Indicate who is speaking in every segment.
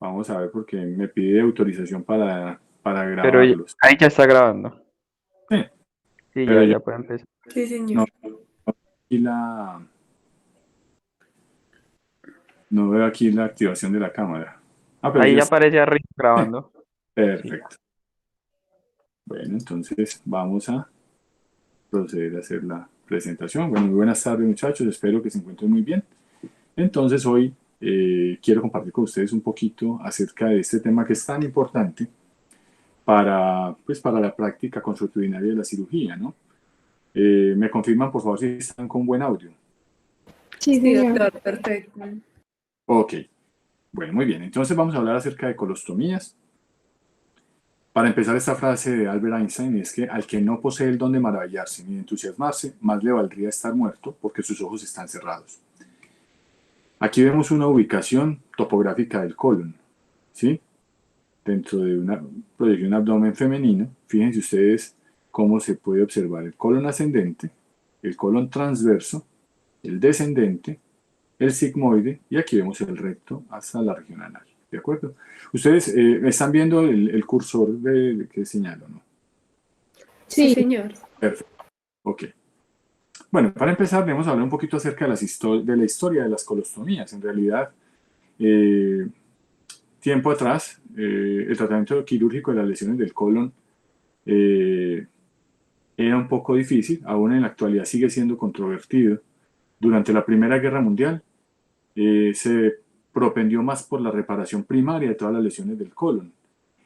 Speaker 1: Vamos a ver porque me pide autorización para
Speaker 2: Pero
Speaker 1: grabarlos.
Speaker 2: ahí ya está grabando.
Speaker 1: Sí,
Speaker 2: Sí,
Speaker 1: pero
Speaker 2: ya,
Speaker 1: yo
Speaker 2: ya puede empezar.
Speaker 3: Sí, señor.
Speaker 1: no, aquí la, no veo aquí la activación de la cámara. Ah, pero
Speaker 2: Ahí
Speaker 1: ya
Speaker 2: ya
Speaker 1: está.
Speaker 2: aparece arriba
Speaker 1: Sí,
Speaker 2: grabando. Sí.
Speaker 1: perfecto. Bueno, entonces vamos a proceder a hacer la presentación. Bueno, muy buenas tardes muchachos, espero que se encuentren muy bien. Entonces hoy quiero compartir con ustedes un poquito acerca de este tema que es tan importante para la práctica consuetudinaria de la cirugía, ¿no? ¿Me confirman, por favor, si están con buen audio?
Speaker 3: Sí, doctor, perfecto.
Speaker 1: Ok, bueno, muy bien. Entonces vamos a hablar acerca de colostomías. Para empezar, esta frase de Albert Einstein es que al que no posee el don de maravillarse ni de entusiasmarse, más le valdría estar muerto porque sus ojos están cerrados. Aquí vemos una ubicación topográfica del colon, ¿sí? Dentro de una proyección abdomen femenino, fíjense ustedes cómo se puede observar el colon ascendente, el colon transverso, el descendente, el sigmoide y aquí vemos el recto hasta la región anal. ¿De acuerdo? Ustedes están viendo el cursor que señalo, ¿no?
Speaker 3: Sí, señor.
Speaker 1: Perfecto. Ok. Bueno, para empezar, debemos hablar un poquito acerca de la historia de las colostomías. En realidad, eh, tiempo atrás, el tratamiento quirúrgico de las lesiones del colon eh, era un poco difícil, aún en la actualidad sigue siendo controvertido. Durante la Primera Guerra Mundial se propendió más por la reparación primaria de todas las lesiones del colon.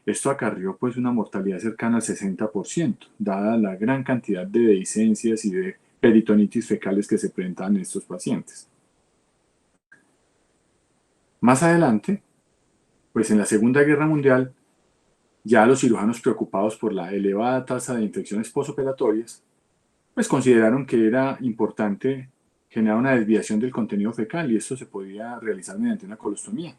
Speaker 1: Esto acarrió pues una mortalidad cercana al 60%, dada la gran cantidad de dehiscencias y de peritonitis fecales que se presentaban en estos pacientes. Más adelante, pues en la Segunda Guerra Mundial, ya los cirujanos preocupados por la elevada tasa de infecciones postoperatorias, pues consideraron que era importante generar una desviación del contenido fecal y esto se podía realizar mediante una colostomía,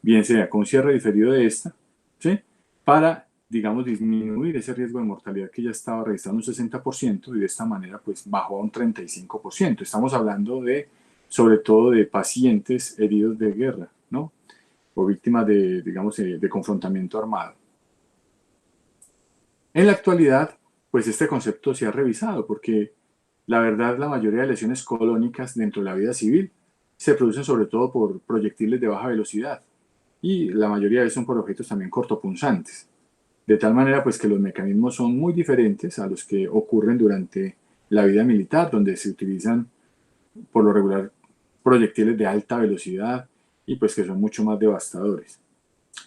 Speaker 1: bien sea con cierre diferido de esta, ¿sí? Para, digamos, disminuir ese riesgo de mortalidad que ya estaba registrando un 60% y de esta manera pues bajó a un 35%. Estamos hablando de, sobre todo, de pacientes heridos de guerra, ¿no? O víctimas de, digamos, de confrontamiento armado. En la actualidad, pues este concepto se ha revisado porque la verdad la mayoría de lesiones colónicas dentro de la vida civil se producen sobre todo por proyectiles de baja velocidad y la mayoría de ellos son por objetos también cortopunzantes. De tal manera pues que los mecanismos son muy diferentes a los que ocurren durante la vida militar, donde se utilizan por lo regular proyectiles de alta velocidad y pues que son mucho más devastadores.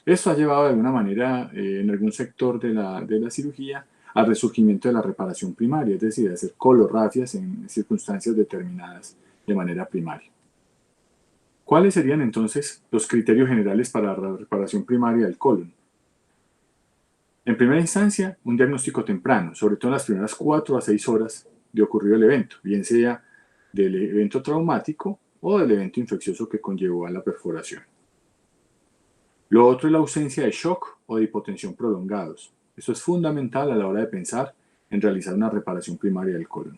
Speaker 1: Esto ha llevado de alguna manera en algún sector de la cirugía al resurgimiento de la reparación primaria, es decir, de hacer colorafias en circunstancias determinadas de manera primaria. ¿Cuáles serían entonces los criterios generales para la reparación primaria del colon? En primera instancia, un diagnóstico temprano, sobre todo en las primeras 4 a 6 horas de ocurrido el evento, bien sea del evento traumático o del evento infeccioso que conllevó a la perforación. Lo otro es la ausencia de shock o de hipotensión prolongados. Esto es fundamental a la hora de pensar en realizar una reparación primaria del colon.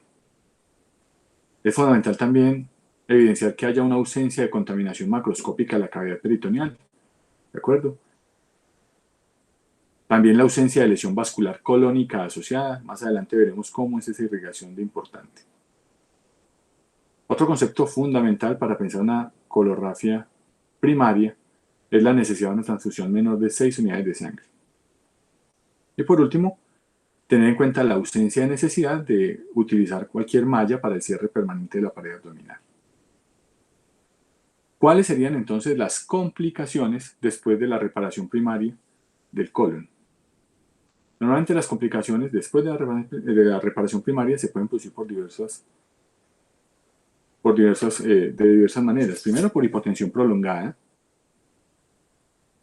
Speaker 1: Es fundamental también evidenciar que haya una ausencia de contaminación macroscópica de la cavidad peritoneal. ¿De acuerdo? También la ausencia de lesión vascular colónica asociada. Más adelante veremos cómo es esa irrigación de importante. Otro concepto fundamental para pensar una colorrafia primaria es la necesidad de una transfusión menor de 6 unidades de sangre. Y por último, tener en cuenta la ausencia de necesidad de utilizar cualquier malla para el cierre permanente de la pared abdominal. ¿Cuáles serían entonces las complicaciones después de la reparación primaria del colon? Normalmente las complicaciones después de la reparación primaria se pueden producir de diversas maneras. Primero, por hipotensión prolongada.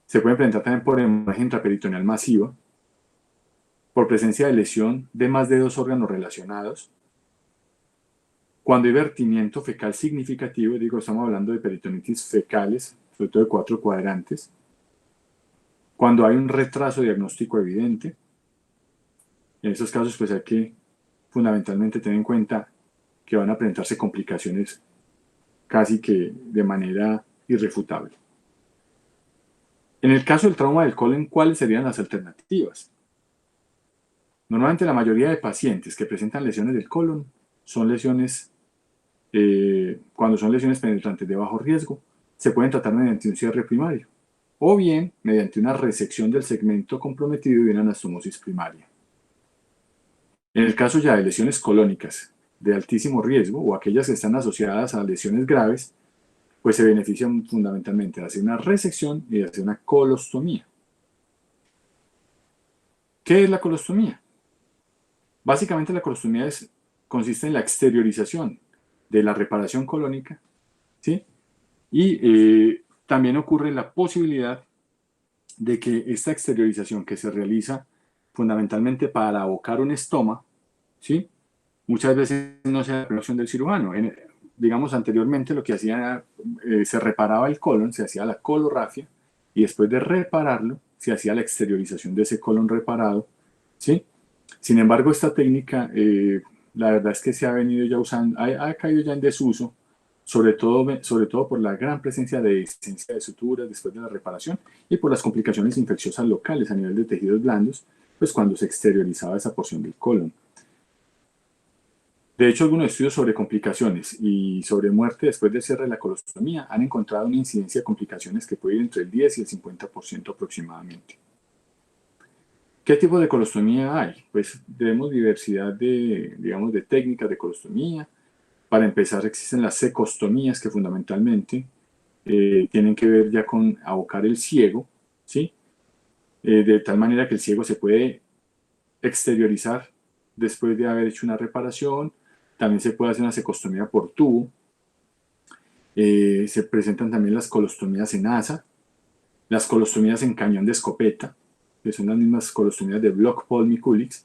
Speaker 1: Se puede presentar también por hemorragia intraperitoneal masiva, por presencia de lesión de más de 2 órganos relacionados. Cuando hay vertimiento fecal significativo, digo, estamos hablando de peritonitis fecales, sobre todo de 4 cuadrantes. Cuando hay un retraso diagnóstico evidente, en esos casos pues hay que fundamentalmente tener en cuenta que van a presentarse complicaciones casi que de manera irrefutable. En el caso del trauma del colon, ¿cuáles serían las alternativas? Normalmente la mayoría de pacientes que presentan lesiones del colon son lesiones, cuando son lesiones penetrantes de bajo riesgo, se pueden tratar mediante un cierre primario o bien mediante una resección del segmento comprometido y una anastomosis primaria. En el caso ya de lesiones colónicas de altísimo riesgo o aquellas que están asociadas a lesiones graves, pues se benefician fundamentalmente de hacer una resección y de hacer una colostomía. ¿Qué es la colostomía? Básicamente la colostomía consiste en la exteriorización de la reparación colónica, ¿sí? Y también ocurre la posibilidad de que esta exteriorización que se realiza fundamentalmente para abocar un estoma, ¿sí? Muchas veces no sea la opción del cirujano. Digamos, anteriormente lo que hacía, se reparaba el colon, se hacía la colorrafia, y después de repararlo, se hacía la exteriorización de ese colon reparado, ¿sí? Sin embargo, esta técnica, la verdad es que se ha venido ya usando, ha caído ya en desuso, sobre todo por la gran presencia de esencia de suturas después de la reparación y por las complicaciones infecciosas locales a nivel de tejidos blandos, pues cuando se exteriorizaba esa porción del colon. De hecho, algunos estudios sobre complicaciones y sobre muerte después del cierre de la colostomía han encontrado una incidencia de complicaciones que puede ir entre el 10 y el 50% aproximadamente. ¿Qué tipo de colostomía hay? Pues tenemos diversidad de, digamos, de técnicas de colostomía. Para empezar, existen las secostomías que fundamentalmente tienen que ver ya con abocar el ciego, ¿sí? De tal manera que el ciego se puede exteriorizar después de haber hecho una reparación. También se puede hacer una secostomía por tubo. Se presentan también las colostomías en asa, las colostomías en cañón de escopeta, que son las mismas colostomías de Bloch-Poll-Mikulicz,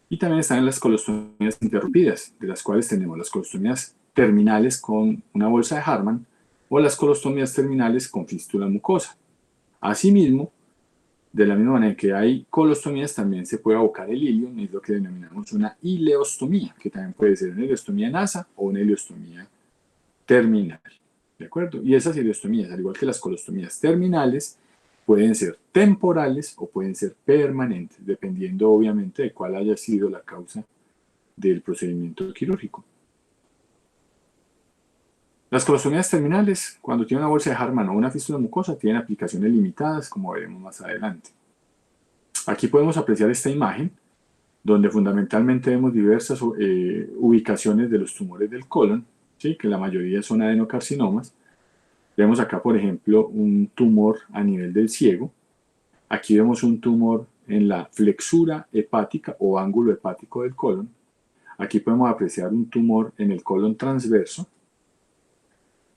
Speaker 1: y también están las colostomías interrumpidas, de las cuales tenemos las colostomías terminales con una bolsa de Hartmann o las colostomías terminales con fístula mucosa. Asimismo, de la misma manera que hay colostomías, también se puede abocar el ilio, es lo que denominamos una ileostomía, que también puede ser una ileostomía en asa o una ileostomía terminal. ¿De acuerdo? Y esas ileostomías, al igual que las colostomías terminales, pueden ser temporales o pueden ser permanentes, dependiendo obviamente de cuál haya sido la causa del procedimiento quirúrgico. Las colostomías terminales, cuando tienen una bolsa de Hartmann o una fístula mucosa, tienen aplicaciones limitadas, como veremos más adelante. Aquí podemos apreciar esta imagen, donde fundamentalmente vemos diversas ubicaciones de los tumores del colon, ¿sí? Que la mayoría son adenocarcinomas. Vemos acá, por ejemplo, un tumor a nivel del ciego. Aquí vemos un tumor en la flexura hepática o ángulo hepático del colon. Aquí podemos apreciar un tumor en el colon transverso.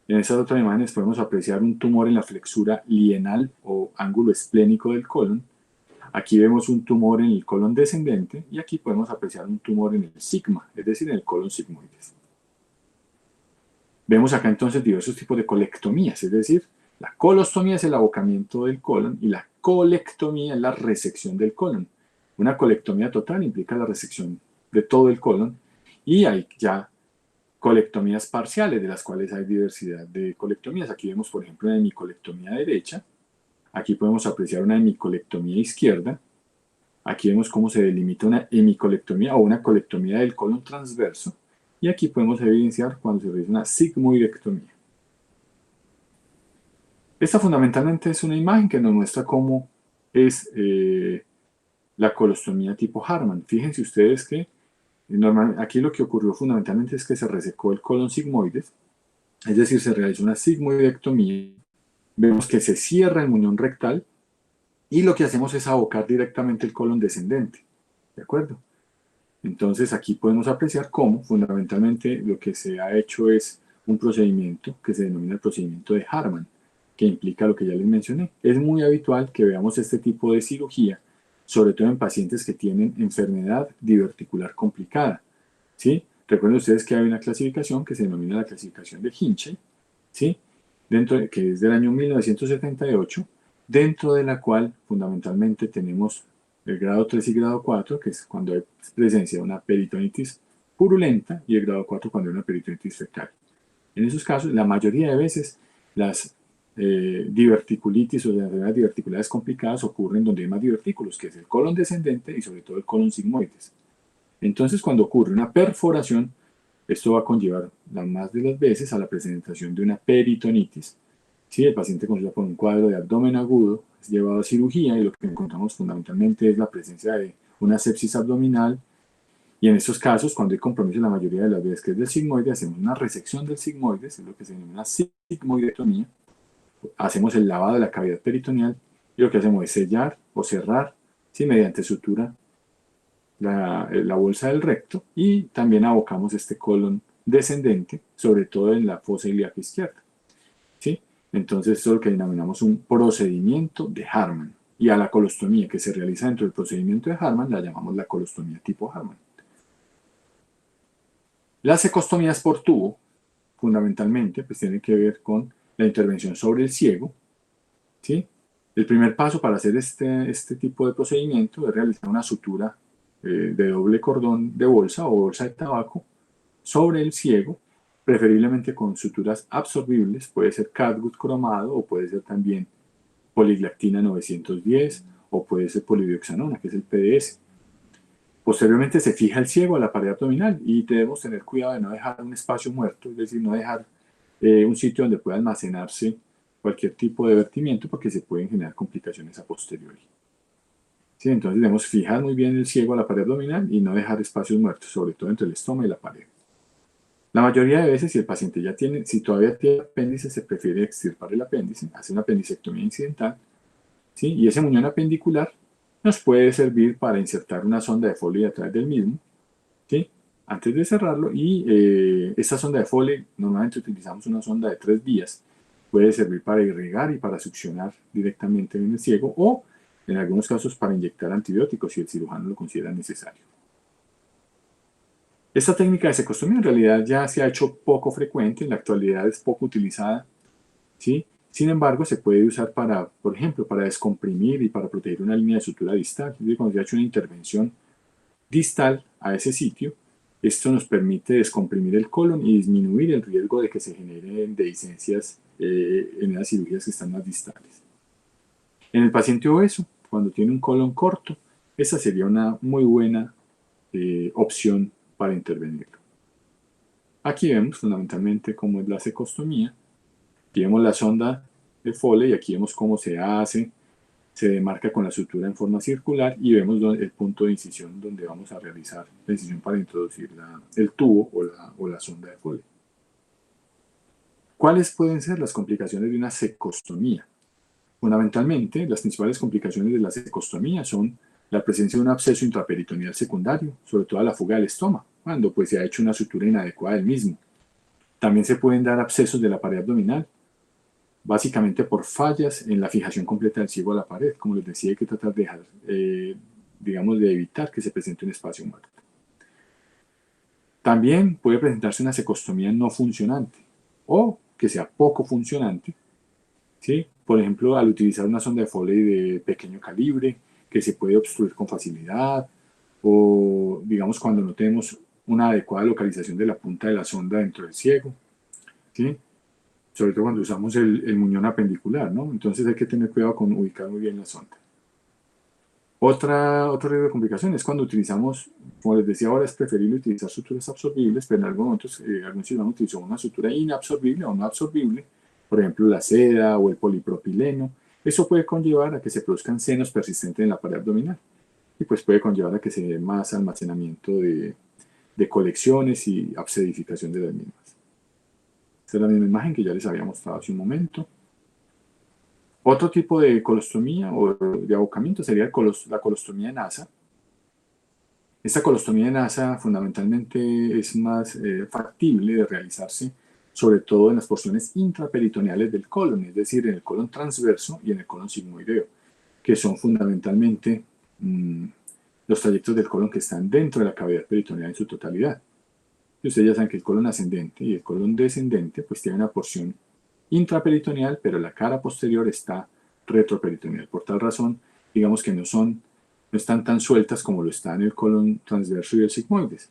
Speaker 1: En estas otras imágenes podemos apreciar un tumor en la flexura lienal o ángulo esplénico del colon. Aquí vemos un tumor en el colon descendente y aquí podemos apreciar un tumor en el sigma, es decir, en el colon sigmoides. Vemos acá entonces diversos tipos de colectomías, es decir, la colostomía es el abocamiento del colon y la colectomía es la resección del colon. Una colectomía total implica la resección de todo el colon y hay ya colectomías parciales, de las cuales hay diversidad de colectomías. Aquí vemos, por ejemplo, una hemicolectomía derecha. Aquí podemos apreciar una hemicolectomía izquierda. Aquí vemos cómo se delimita una hemicolectomía o una colectomía del colon transverso. Y aquí podemos evidenciar cuando se realiza una sigmoidectomía. Esta fundamentalmente es una imagen que nos muestra cómo es la colostomía tipo Hartmann. Fíjense ustedes que aquí lo que ocurrió fundamentalmente es que se resecó el colon sigmoides, es decir, se realizó una sigmoidectomía. Vemos que se cierra el muñón rectal y lo que hacemos es abocar directamente el colon descendente. ¿De acuerdo? Entonces aquí podemos apreciar cómo fundamentalmente lo que se ha hecho es un procedimiento que se denomina el procedimiento de Hartmann, que implica lo que ya les mencioné. Es muy habitual que veamos este tipo de cirugía, sobre todo en pacientes que tienen enfermedad diverticular complicada, ¿sí? Recuerden ustedes que hay una clasificación que se denomina la clasificación de Hinchey, ¿sí? Que es del año 1978, dentro de la cual fundamentalmente tenemos el grado 3 y grado 4, que es cuando hay presencia de una peritonitis purulenta, y el grado 4 cuando hay una peritonitis fecal. En esos casos, la mayoría de veces, las diverticulitis o las enfermedades diverticulares complicadas ocurren donde hay más divertículos, que es el colon descendente y sobre todo el colon sigmoides. Entonces, cuando ocurre una perforación, esto va a conllevar la más de las veces a la presentación de una peritonitis. Si el paciente consulta por un cuadro de abdomen agudo, es llevado a cirugía y lo que encontramos fundamentalmente es la presencia de una sepsis abdominal. Y en estos casos, cuando hay compromiso la mayoría de las veces que es del sigmoide, hacemos una resección del sigmoide, es lo que se denomina sigmoidectomía. Hacemos el lavado de la cavidad peritoneal y lo que hacemos es sellar o cerrar, ¿sí? Mediante sutura la bolsa del recto y también abocamos este colon descendente, sobre todo en la fosa ilíaca izquierda, ¿sí? Entonces, eso es lo que denominamos un procedimiento de Harman. Y a la colostomía que se realiza dentro del procedimiento de Harman la llamamos la colostomía tipo Harman. Las cecostomías por tubo, fundamentalmente, pues tienen que ver con la intervención sobre el ciego, ¿sí? El primer paso para hacer este tipo de procedimiento es realizar una sutura de doble cordón de bolsa o bolsa de tabaco sobre el ciego, preferiblemente con suturas absorbibles, puede ser catgut cromado o puede ser también poliglactina 910 o puede ser polidioxanona, que es el PDS. Posteriormente se fija el ciego a la pared abdominal y debemos tener cuidado de no dejar un espacio muerto, es decir, no dejar un sitio donde pueda almacenarse cualquier tipo de vertimiento porque se pueden generar complicaciones a posteriori. ¿Sí? Entonces debemos fijar muy bien el ciego a la pared abdominal y no dejar espacios muertos, sobre todo entre el estómago y la pared. La mayoría de veces, si el paciente ya tiene, si todavía tiene apéndice, se prefiere extirpar el apéndice, hacer una apendicectomía incidental, ¿sí? Y ese muñón apendicular nos puede servir para insertar una sonda de Foley a través del mismo, ¿sí? Antes de cerrarlo, y esta sonda de Foley, normalmente utilizamos una sonda de 3 vías, puede servir para irrigar y para succionar directamente en el ciego o en algunos casos para inyectar antibióticos si el cirujano lo considera necesario. Esta técnica de cecostomía en realidad ya se ha hecho poco frecuente, en la actualidad es poco utilizada, ¿sí? Sin embargo, se puede usar para, por ejemplo, para descomprimir y para proteger una línea de sutura distal. Es decir, cuando se ha hecho una intervención distal a ese sitio, esto nos permite descomprimir el colon y disminuir el riesgo de que se generen dehiscencias en las cirugías que están más distales. En el paciente obeso, cuando tiene un colon corto, esa sería una muy buena opción para intervenirlo. Aquí vemos fundamentalmente cómo es la cecostomía. Aquí vemos la sonda de Foley y aquí vemos cómo se hace, se demarca con la sutura en forma circular y vemos el punto de incisión donde vamos a realizar la incisión para introducir el tubo o la sonda de Foley. ¿Cuáles pueden ser las complicaciones de una cecostomía? Fundamentalmente, las principales complicaciones de la cecostomía son la presencia de un absceso intraperitoneal secundario, sobre todo a la fuga del estómago, cuando pues, se ha hecho una sutura inadecuada del mismo. También se pueden dar abscesos de la pared abdominal, básicamente por fallas en la fijación completa del ciego a la pared. Como les decía, hay que tratar de dejar, digamos, de evitar que se presente un espacio muerto. También puede presentarse una cecostomía no funcionante o que sea poco funcionante, ¿sí? Por ejemplo, al utilizar una sonda de Foley de pequeño calibre, que se puede obstruir con facilidad, o digamos cuando no tenemos una adecuada localización de la punta de la sonda dentro del ciego, ¿sí? Sobre todo cuando usamos el muñón apendicular, ¿no? Entonces hay que tener cuidado con ubicar muy bien la sonda. Otro riesgo de complicación es cuando utilizamos, como les decía ahora, es preferible utilizar suturas absorbibles, pero en algunos momentos algún cirujano utilizó una sutura inabsorbible o no absorbible, por ejemplo la seda o el polipropileno. Eso puede conllevar a que se produzcan senos persistentes en la pared abdominal y pues puede conllevar a que se dé más almacenamiento de colecciones y abscedificación de las mismas. Esta es la misma imagen que ya les había mostrado hace un momento. Otro tipo de colostomía o de abocamiento sería la colostomía en asa. Esta colostomía en asa fundamentalmente es más factible de realizarse sobre todo en las porciones intraperitoneales del colon, es decir, en el colon transverso y en el colon sigmoideo, que son fundamentalmente los trayectos del colon que están dentro de la cavidad peritoneal en su totalidad. Y ustedes ya saben que el colon ascendente y el colon descendente pues tienen una porción intraperitoneal, pero la cara posterior está retroperitoneal. Por tal razón, digamos que no están tan sueltas como lo está en el colon transverso y el sigmoides,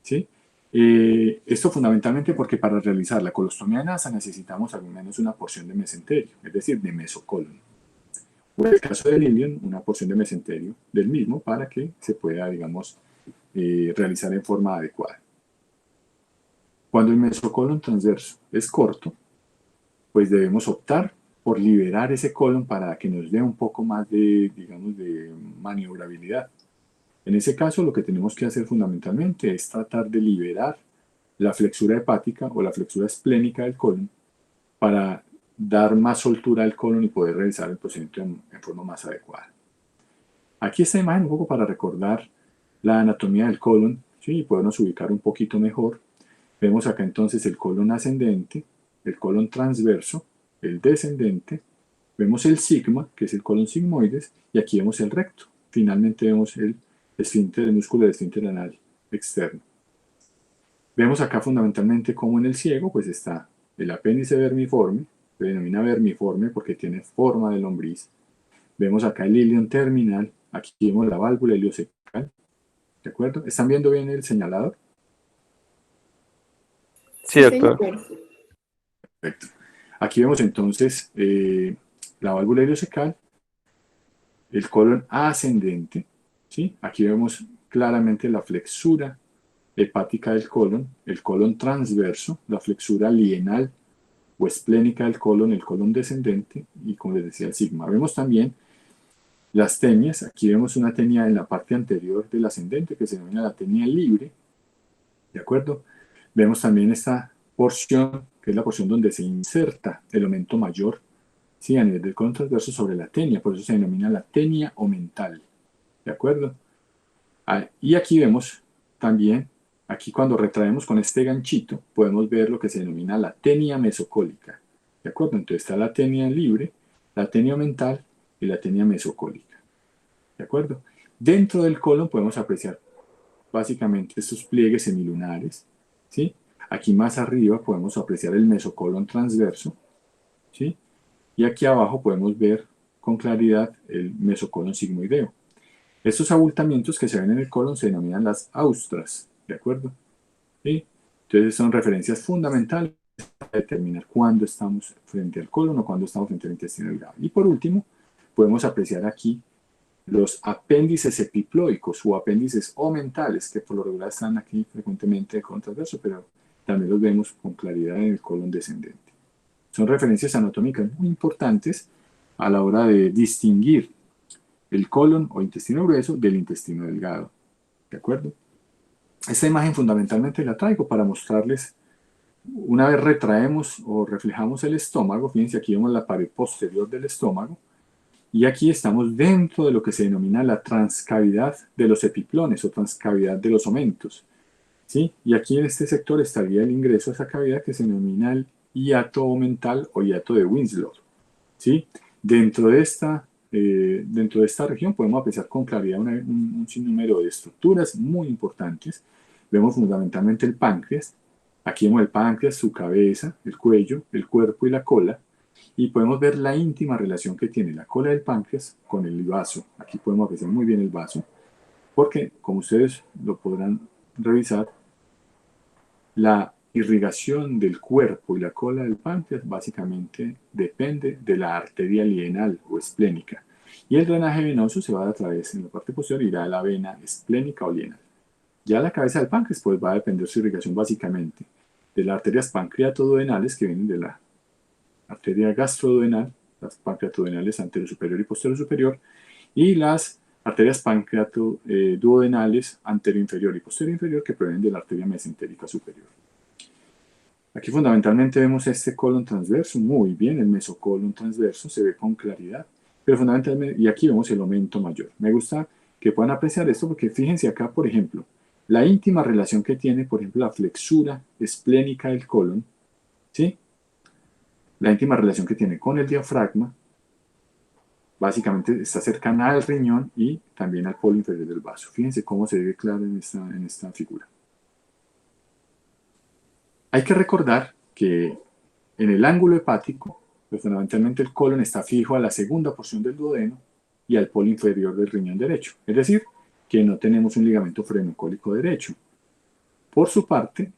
Speaker 1: ¿sí? Esto fundamentalmente porque para realizar la colostomía de Nasa necesitamos al menos una porción de mesenterio, es decir, de mesocolon. O en el caso del ilion, una porción de mesenterio del mismo para que se pueda, digamos, realizar en forma adecuada. Cuando el mesocolon transverso es corto, pues debemos optar por liberar ese colon para que nos dé un poco más de, digamos, de maniobrabilidad. En ese caso, lo que tenemos que hacer fundamentalmente es tratar de liberar la flexura hepática o la flexura esplénica del colon para dar más soltura al colon y poder realizar el procedimiento en forma más adecuada. Aquí esta imagen un poco para recordar la anatomía del colon, ¿sí? Y podernos ubicar un poquito mejor. Vemos acá entonces el colon ascendente, el colon transverso, el descendente, vemos el sigma, que es el colon sigmoides, y aquí vemos el recto. Finalmente vemos el esfínter, el músculo del esfínter anal externo. Vemos acá fundamentalmente como en el ciego, pues está el apéndice vermiforme, se denomina vermiforme porque tiene forma de lombriz. Vemos acá el ilion terminal, aquí vemos la válvula iliocecal, ¿de acuerdo? ¿Están viendo bien el señalador?
Speaker 2: Sí, doctor.
Speaker 1: Perfecto. Aquí vemos entonces la válvula iliocecal, el colon ascendente, ¿sí? Aquí vemos claramente la flexura hepática del colon, el colon transverso, la flexura lienal o esplénica del colon, el colon descendente y, como les decía, el sigma. Vemos también las tenias. Aquí vemos una tenia en la parte anterior del ascendente que se denomina la tenia libre, ¿de acuerdo? Vemos también esta porción, que es la porción donde se inserta el aumento mayor, ¿sí? A nivel del colon transverso sobre la tenia, por eso se denomina la tenia omental, ¿de acuerdo? Y aquí vemos también, aquí cuando retraemos con este ganchito, podemos ver lo que se denomina la tenia mesocólica, ¿de acuerdo? Entonces está la tenia libre, la tenia omental y la tenia mesocólica, ¿de acuerdo? Dentro del colon podemos apreciar básicamente estos pliegues semilunares, ¿sí? Aquí más arriba podemos apreciar el mesocolon transverso, ¿sí? Y aquí abajo podemos ver con claridad el mesocolon sigmoideo. Estos abultamientos que se ven en el colon se denominan las austras, ¿de acuerdo? ¿Sí? Entonces son referencias fundamentales para determinar cuándo estamos frente al colon o cuándo estamos frente al intestino delgado. Y por último, podemos apreciar aquí los apéndices epiploicos o apéndices omentales, que por lo regular están aquí frecuentemente con transverso, pero también los vemos con claridad en el colon descendente. Son referencias anatómicas muy importantes a la hora de distinguir el colon o intestino grueso del intestino delgado. ¿De acuerdo? Esta imagen fundamentalmente la traigo para mostrarles, una vez retraemos o reflejamos el estómago, fíjense aquí vemos la pared posterior del estómago, y aquí estamos dentro de lo que se denomina la transcavidad de los epiplones o transcavidad de los omentos, ¿sí? Y aquí en este sector estaría el ingreso a esa cavidad que se denomina el hiato omental o hiato de Winslow, ¿sí? Dentro de esta región podemos apreciar con claridad un sinnúmero de estructuras muy importantes. Vemos fundamentalmente el páncreas. Aquí vemos el páncreas, su cabeza, el cuello, el cuerpo y la cola. Y podemos ver la íntima relación que tiene la cola del páncreas con el vaso. Aquí podemos apreciar muy bien el vaso, porque, como ustedes lo podrán revisar, la irrigación del cuerpo y la cola del páncreas básicamente depende de la arteria lienal o esplénica. Y el drenaje venoso se va a través, en la parte posterior, irá a la vena esplénica o lienal. Ya la cabeza del páncreas pues va a depender su irrigación básicamente de las arterias pancreatoduodenales que vienen de la arteria gastroduodenal, las pancreatoduodenales anterior superior y posterior superior, y las arterias pancreatoduodenales anterior inferior y posterior inferior que provienen de la arteria mesentérica superior. Aquí fundamentalmente vemos este colon transverso, muy bien, el mesocolon transverso se ve con claridad, pero fundamentalmente, y aquí vemos el aumento mayor. Me gusta que puedan apreciar esto porque fíjense acá, por ejemplo, la íntima relación que tiene, por ejemplo, la flexura esplénica del colon, ¿sí? La íntima relación que tiene con el diafragma, básicamente está cercana al riñón y también al polo inferior del vaso. Fíjense cómo se ve claro en esta figura. Hay que recordar que en el ángulo hepático, pues fundamentalmente el colon está fijo a la segunda porción del duodeno y al polo inferior del riñón derecho. Es decir, que no tenemos un ligamento frenocólico derecho. Por su parte,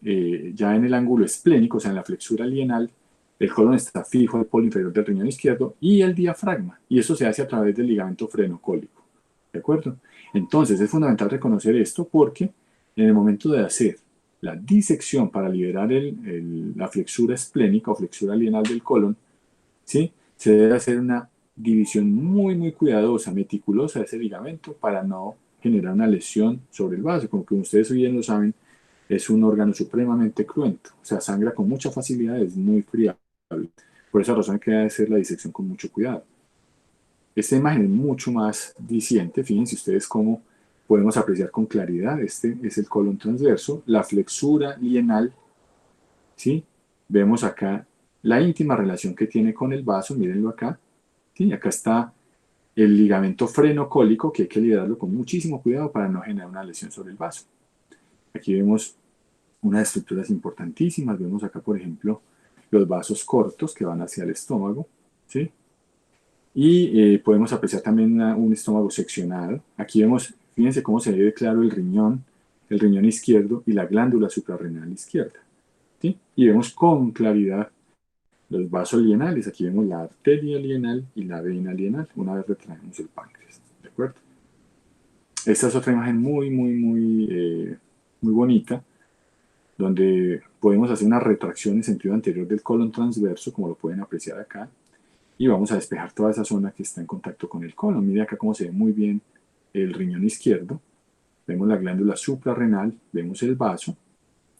Speaker 1: ya en el ángulo esplénico, o sea, en la flexura lienal, el colon está fijo al polo inferior del riñón izquierdo y el diafragma, y eso se hace a través del ligamento frenocólico. ¿De acuerdo? Entonces, es fundamental reconocer esto porque en el momento de hacer la disección para liberar la flexura esplénica o flexura lienal del colon, ¿sí? Se debe hacer una división muy, muy cuidadosa, meticulosa de ese ligamento para no generar una lesión sobre el vaso. Como que ustedes bien lo saben, es un órgano supremamente cruento, o sea, sangra con mucha facilidad, es muy friable. Por esa razón hay que hacer la disección con mucho cuidado. Esta imagen es mucho más diciente, fíjense ustedes cómo podemos apreciar con claridad, este es el colon transverso, la flexura lienal, ¿sí? Vemos acá la íntima relación que tiene con el vaso, mírenlo acá, ¿sí? Acá está el ligamento frenocólico, que hay que liberarlo con muchísimo cuidado para no generar una lesión sobre el vaso. Aquí vemos unas estructuras importantísimas, vemos acá, por ejemplo, los vasos cortos que van hacia el estómago, ¿sí? Y podemos apreciar también un estómago seccionado. Aquí vemos, fíjense cómo se ve claro el riñón izquierdo y la glándula suprarrenal izquierda, ¿sí? Y vemos con claridad los vasos lienales. Aquí vemos la arteria lienal y la vena lienal, una vez retraemos el páncreas, ¿de acuerdo? Esta es otra imagen muy bonita, donde podemos hacer una retracción en sentido anterior del colon transverso, como lo pueden apreciar acá, y vamos a despejar toda esa zona que está en contacto con el colon. Mire acá cómo se ve muy bien el riñón izquierdo, vemos la glándula suprarrenal, vemos el vaso,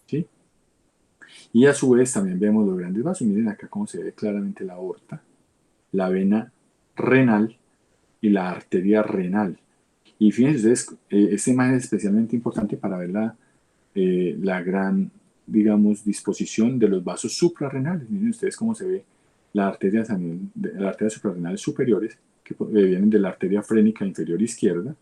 Speaker 1: ¿sí? Y a su vez también vemos los grandes vasos. Miren acá cómo se ve claramente la aorta, la vena renal y la arteria renal. Y fíjense ustedes, esta imagen es especialmente importante para ver la gran, digamos, disposición de los vasos suprarrenales. Miren ustedes cómo se ve las arterias suprarrenales superiores, que vienen de la arteria frénica inferior izquierda.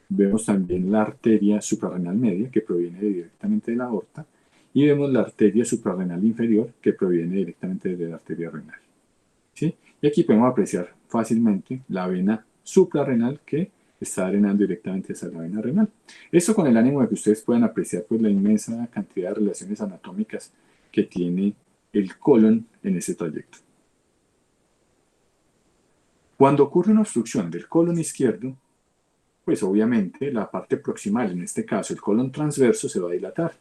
Speaker 1: Vemos también la arteria suprarrenal media, que proviene directamente de la aorta. Y vemos la arteria suprarrenal inferior, que proviene directamente de la arteria renal, ¿sí? Y aquí podemos apreciar fácilmente la vena suprarrenal que está drenando directamente hacia la vena renal. Esto con el ánimo de que ustedes puedan apreciar pues, la inmensa cantidad de relaciones anatómicas que tiene el colon en ese trayecto. Cuando ocurre una obstrucción del colon izquierdo, pues obviamente la parte proximal, en este caso el colon transverso, se va a dilatar.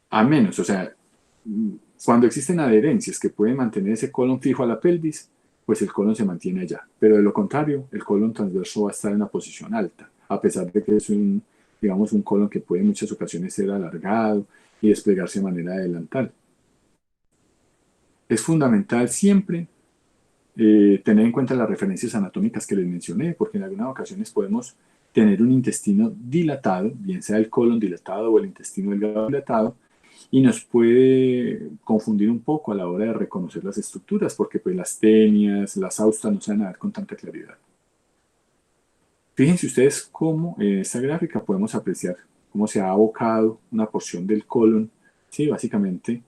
Speaker 1: A menos, o sea, cuando existen adherencias que pueden mantener ese colon fijo a la pelvis, pues el colon se mantiene allá. Pero de lo contrario, el colon transverso va a estar en una posición alta, a pesar de que es digamos, un colon que puede en muchas ocasiones ser alargado y desplegarse de manera adelantal. Es fundamental siempre tener en cuenta las referencias anatómicas que les mencioné, porque en algunas ocasiones podemos tener un intestino dilatado, bien sea el colon dilatado o el intestino delgado dilatado, y nos puede confundir un poco a la hora de reconocer las estructuras, porque pues las tenias, las austas no se van a ver con tanta claridad. Fíjense ustedes cómo en esta gráfica podemos apreciar cómo se ha abocado una porción del colon, ¿sí? Básicamente,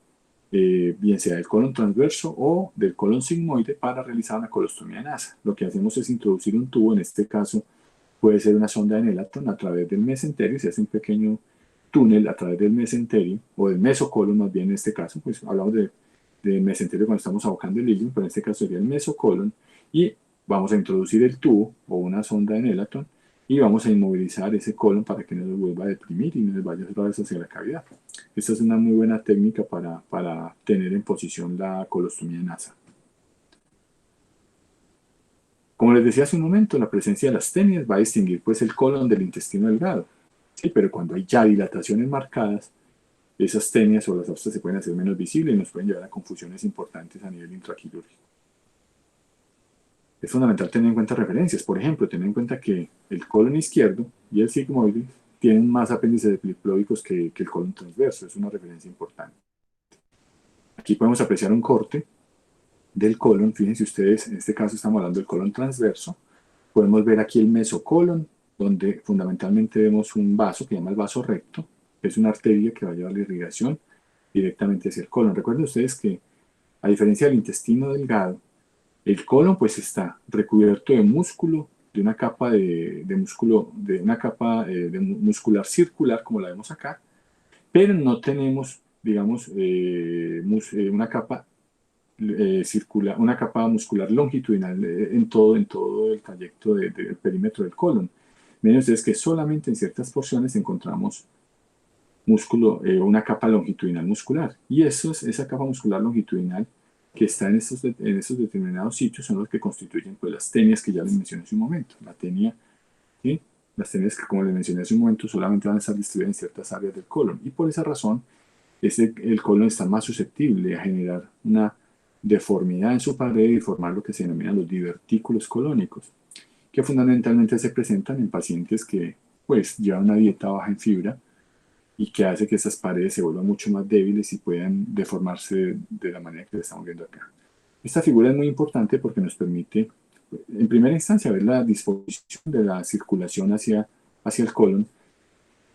Speaker 1: bien sea del colon transverso o del colon sigmoide para realizar una colostomía nasa. Lo que hacemos es introducir un tubo, en este caso puede ser una sonda de Nelaton a través del mesenterio, se hace un pequeño túnel a través del mesenterio, o del mesocolon más bien en este caso, pues hablamos de mesenterio cuando estamos abocando el ilium, pero en este caso sería el mesocolon, y vamos a introducir el tubo o una sonda de Nelaton y vamos a inmovilizar ese colon para que no se vuelva a deprimir y no se vaya otra vez hacia la cavidad. Esta es una muy buena técnica para tener en posición la colostomía nasa. Como les decía hace un momento, la presencia de las tenias va a distinguir pues, el colon del intestino delgado. ¿Sí? Pero cuando hay ya dilataciones marcadas, esas tenias o las austas se pueden hacer menos visibles y nos pueden llevar a confusiones importantes a nivel intraquirúrgico. Es fundamental tener en cuenta referencias. Por ejemplo, tener en cuenta que el colon izquierdo y el sigmoide tienen más apéndices diplóicos que el colon transverso. Es una referencia importante. Aquí podemos apreciar un corte del colon. Fíjense ustedes, en este caso estamos hablando del colon transverso. Podemos ver aquí el mesocolon, donde fundamentalmente vemos un vaso que se llama el vaso recto, que es una arteria que va a llevar la irrigación directamente hacia el colon. Recuerden ustedes que, a diferencia del intestino delgado, el colon pues está recubierto de músculo, de una capa muscular circular, como la vemos acá, pero no tenemos, digamos, una capa una capa muscular longitudinal en todo el trayecto del perímetro del colon. Miren ustedes que solamente en ciertas porciones encontramos músculo, una capa longitudinal muscular. Y esa capa muscular longitudinal que está en esos determinados sitios son los que constituyen pues, las tenias que ya les mencioné hace un momento. La tenia, ¿sí? Las tenias que, como les mencioné hace un momento, solamente van a estar distribuidas en ciertas áreas del colon. Y por esa razón, el colon está más susceptible a generar una deformidad en su pared y formar lo que se denominan los divertículos colónicos, que fundamentalmente se presentan en pacientes que pues llevan una dieta baja en fibra y que hace que esas paredes se vuelvan mucho más débiles y puedan deformarse de la manera que lo estamos viendo acá. Esta figura es muy importante porque nos permite, en primera instancia, ver la disposición de la circulación hacia el colon.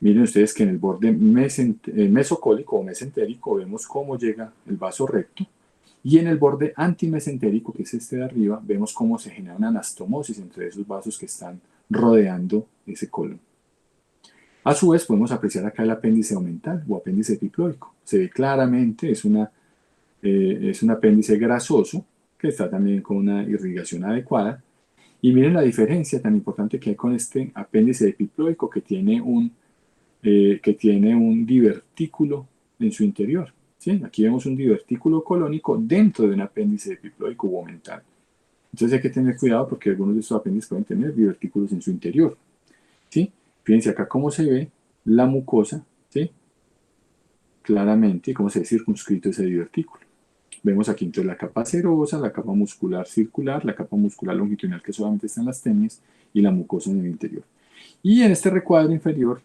Speaker 1: Miren ustedes que en el borde mesocólico o mesentérico vemos cómo llega el vaso recto, y en el borde antimesentérico, que es este de arriba, vemos cómo se genera una anastomosis entre esos vasos que están rodeando ese colon. A su vez, podemos apreciar acá el apéndice aumental o apéndice epiploico. Se ve claramente, es un apéndice grasoso que está también con una irrigación adecuada. Y miren la diferencia tan importante que hay con este apéndice epiploico que tiene un divertículo en su interior. ¿Sí? Aquí vemos un divertículo colónico dentro de un apéndice epiploico o aumental. Entonces hay que tener cuidado porque algunos de estos apéndices pueden tener divertículos en su interior. ¿Sí? Fíjense acá cómo se ve la mucosa, ¿sí? Claramente cómo se ve circunscrito ese divertículo. Vemos aquí entonces la capa serosa, la capa muscular circular, la capa muscular longitudinal que solamente está en las tenias y la mucosa en el interior. Y en este recuadro inferior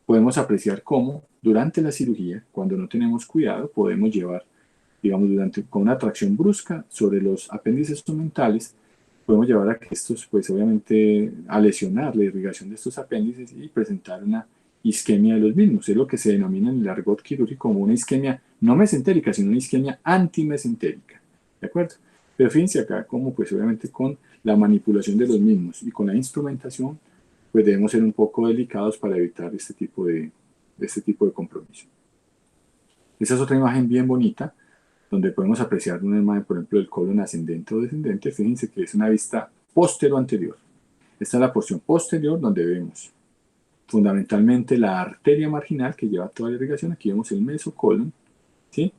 Speaker 1: podemos apreciar cómo durante la cirugía, cuando no tenemos cuidado, podemos llevar, digamos, con una tracción brusca sobre los apéndices aumentales, podemos llevar a que estos, pues obviamente, a lesionar la irrigación de estos apéndices y presentar una isquemia de los mismos. Es lo que se denomina en el argot quirúrgico como una isquemia no mesentérica, sino una isquemia antimesentérica. ¿De acuerdo? Pero fíjense acá cómo, pues obviamente, con la manipulación de los mismos y con la instrumentación, pues debemos ser un poco delicados para evitar este tipo de compromiso. Esa es otra imagen bien bonita, donde podemos apreciar una imagen, por ejemplo, del colon ascendente o descendente. Fíjense que es una vista postero-anterior. Esta es la porción posterior donde vemos fundamentalmente la arteria marginal que lleva toda la irrigación. Aquí vemos el mesocolon, ¿sí?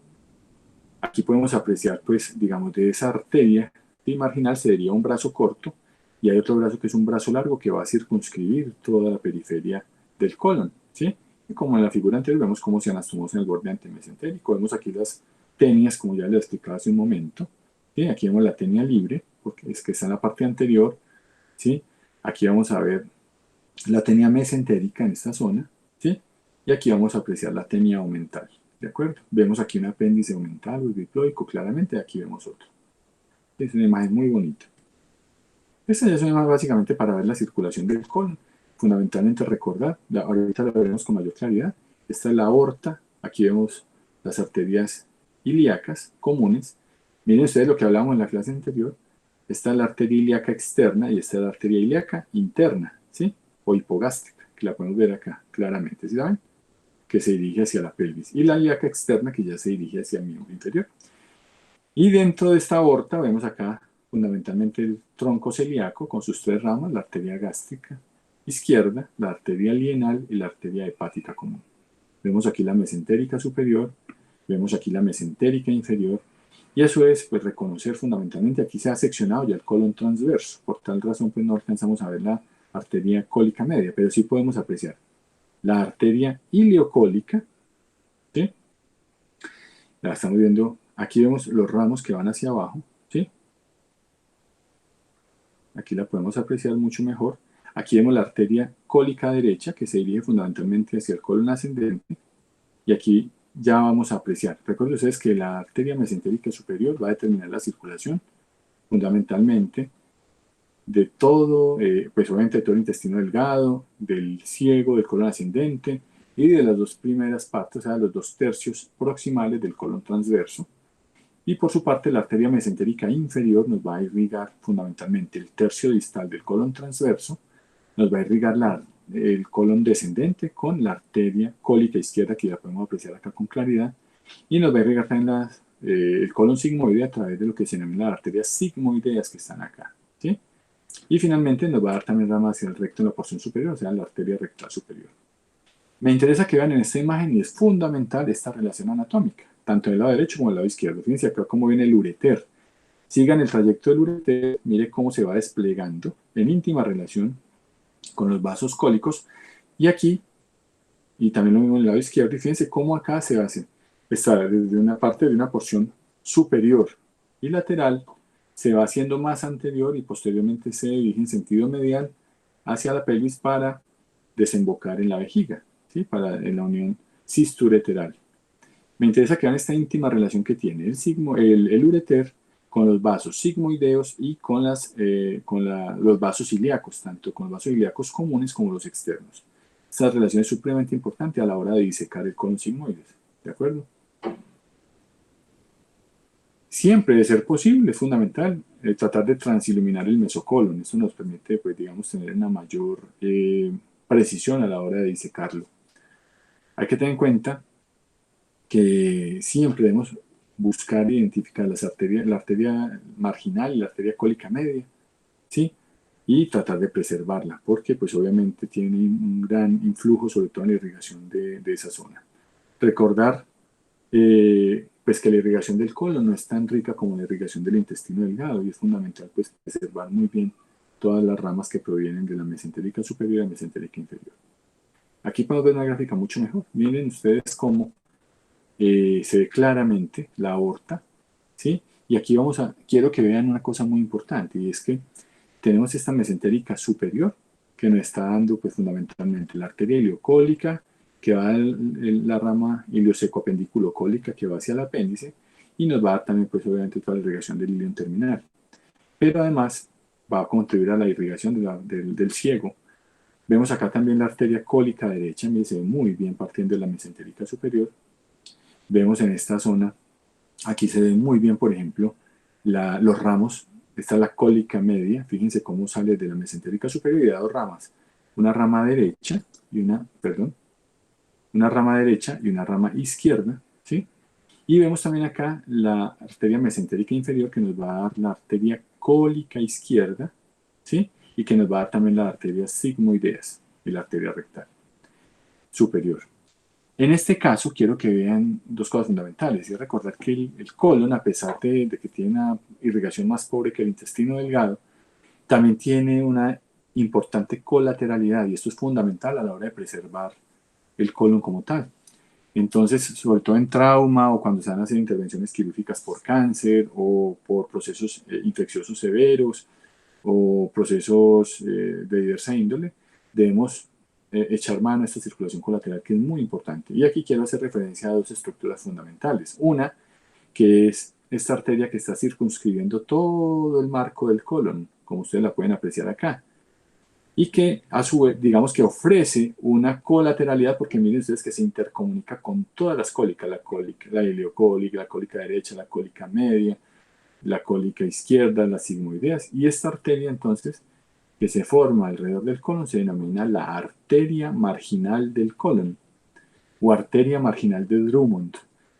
Speaker 1: Aquí podemos apreciar, pues, digamos, de esa arteria marginal se deriva un brazo corto y hay otro brazo que es un brazo largo que va a circunscribir toda la periferia del colon, ¿sí? Y como en la figura anterior vemos cómo se anastomos en el borde antimesentérico. Vemos aquí las tenias, como ya les explicaba hace un momento, ¿sí? Aquí vemos la tenia libre, porque es que está en la parte anterior, ¿sí? Aquí vamos a ver la tenia mesentérica en esta zona, ¿sí? Y aquí vamos a apreciar la tenia aumental, ¿de acuerdo? Vemos aquí un apéndice aumental o diploico, claramente, aquí vemos otro. Es una imagen muy bonita. Esta ya es una imagen básicamente para ver la circulación del colon. Fundamentalmente recordar, ahorita la veremos con mayor claridad. Esta es la aorta, aquí vemos las arterias ilíacas comunes. Miren ustedes lo que hablamos en la clase anterior. Esta es la arteria ilíaca externa y esta es la arteria ilíaca interna, ¿sí? O hipogástrica, que la podemos ver acá claramente, ¿sí saben? Que se dirige hacia la pelvis. Y la ilíaca externa que ya se dirige hacia el miembro inferior. Y dentro de esta aorta vemos acá fundamentalmente el tronco celíaco con sus tres ramas, la arteria gástrica izquierda, la arteria lienal y la arteria hepática común. Vemos aquí la mesentérica superior, vemos aquí la mesentérica inferior, y eso es pues reconocer fundamentalmente, aquí se ha seccionado ya el colon transverso, por tal razón pues no alcanzamos a ver la arteria cólica media, pero sí podemos apreciar la arteria iliocólica, ¿sí? La estamos viendo, aquí vemos los ramos que van hacia abajo, ¿sí? Aquí la podemos apreciar mucho mejor. Aquí vemos la arteria cólica derecha que se dirige fundamentalmente hacia el colon ascendente. Y aquí ya vamos a apreciar. Recuerden ustedes que la arteria mesentérica superior va a determinar la circulación fundamentalmente de todo, pues obviamente de todo el intestino delgado, del ciego, del colon ascendente y de las dos primeras partes, o sea, los 2/3 proximales del colon transverso. Y por su parte, la arteria mesentérica inferior nos va a irrigar fundamentalmente el tercio distal del colon transverso, nos va a irrigar el colon descendente con la arteria cólica izquierda, que ya podemos apreciar acá con claridad, y nos va a irrigar también el colon sigmoide a través de lo que se denomina las arterias sigmoideas que están acá, ¿sí? Y finalmente nos va a dar también ramas hacia el recto en la porción superior, o sea, la arteria rectal superior. Me interesa que vean en esta imagen, y es fundamental esta relación anatómica, tanto del lado derecho como del lado izquierdo. Fíjense acá cómo viene el ureter. Sigan el trayecto del ureter, mire cómo se va desplegando en íntima relación con los vasos cólicos. Y aquí, y también lo mismo en el lado izquierdo, y fíjense cómo acá se hace. Está desde una parte de una porción superior y lateral, se va haciendo más anterior y posteriormente se dirige en sentido medial hacia la pelvis para desembocar en la vejiga, ¿sí? En la unión cistureteral. Me interesa que vean esta íntima relación que tiene el ureter con los vasos sigmoideos y con los vasos ilíacos, tanto con los vasos ilíacos comunes como los externos. Esta relación es supremamente importante a la hora de disecar el colon sigmoides. ¿De acuerdo? Siempre, de ser posible, es fundamental tratar de transiluminar el mesocolon. Esto nos permite, pues, digamos, tener una mayor precisión a la hora de disecarlo. Hay que tener en cuenta que siempre debemos buscar identificar la arteria marginal y la arteria cólica media, ¿sí? Y tratar de preservarla, porque pues obviamente tiene un gran influjo sobre todo en la irrigación de esa zona. Recordar pues que la irrigación del colon no es tan rica como la irrigación del intestino delgado, y es fundamental pues preservar muy bien todas las ramas que provienen de la mesentérica superior y la mesentérica inferior. Aquí podemos ver una gráfica mucho mejor. Miren ustedes cómo se ve claramente la aorta, ¿sí? Y aquí quiero que vean una cosa muy importante, y es que tenemos esta mesentérica superior que nos está dando pues fundamentalmente la arteria iliocólica, que va la rama iliosecoapendiculares que va hacia el apéndice, y nos va a dar también pues obviamente toda la irrigación del ilion terminal. Pero además va a contribuir a la irrigación del ciego. Vemos acá también la arteria cólica derecha, mire, se ve muy bien partiendo de la mesentérica superior. Vemos en esta zona, aquí se ve muy bien, por ejemplo, los ramos. Esta es la cólica media. Fíjense cómo sale de la mesentérica superior y da dos ramas. Una rama derecha y una rama derecha y una rama izquierda, ¿sí? Y vemos también acá la arteria mesentérica inferior, que nos va a dar la arteria cólica izquierda, ¿sí? Y que nos va a dar también las arterias sigmoideas y la arteria rectal superior. En este caso, quiero que vean dos cosas fundamentales, y recordar que el colon, a pesar de que tiene una irrigación más pobre que el intestino delgado, también tiene una importante colateralidad, y esto es fundamental a la hora de preservar el colon como tal. Entonces, sobre todo en trauma o cuando se van a hacer intervenciones quirúrgicas por cáncer o por procesos infecciosos severos o procesos de diversa índole, debemos echar mano a esta circulación colateral, que es muy importante. Y aquí quiero hacer referencia a dos estructuras fundamentales. Una, que es esta arteria que está circunscribiendo todo el marco del colon, como ustedes la pueden apreciar acá, y que a su vez, digamos que ofrece una colateralidad, porque miren ustedes que se intercomunica con todas las cólicas, la iliocólica, la cólica derecha, la cólica media, la cólica izquierda, las sigmoideas, y esta arteria entonces que se forma alrededor del colon se denomina la arteria marginal del colon o arteria marginal de Drummond,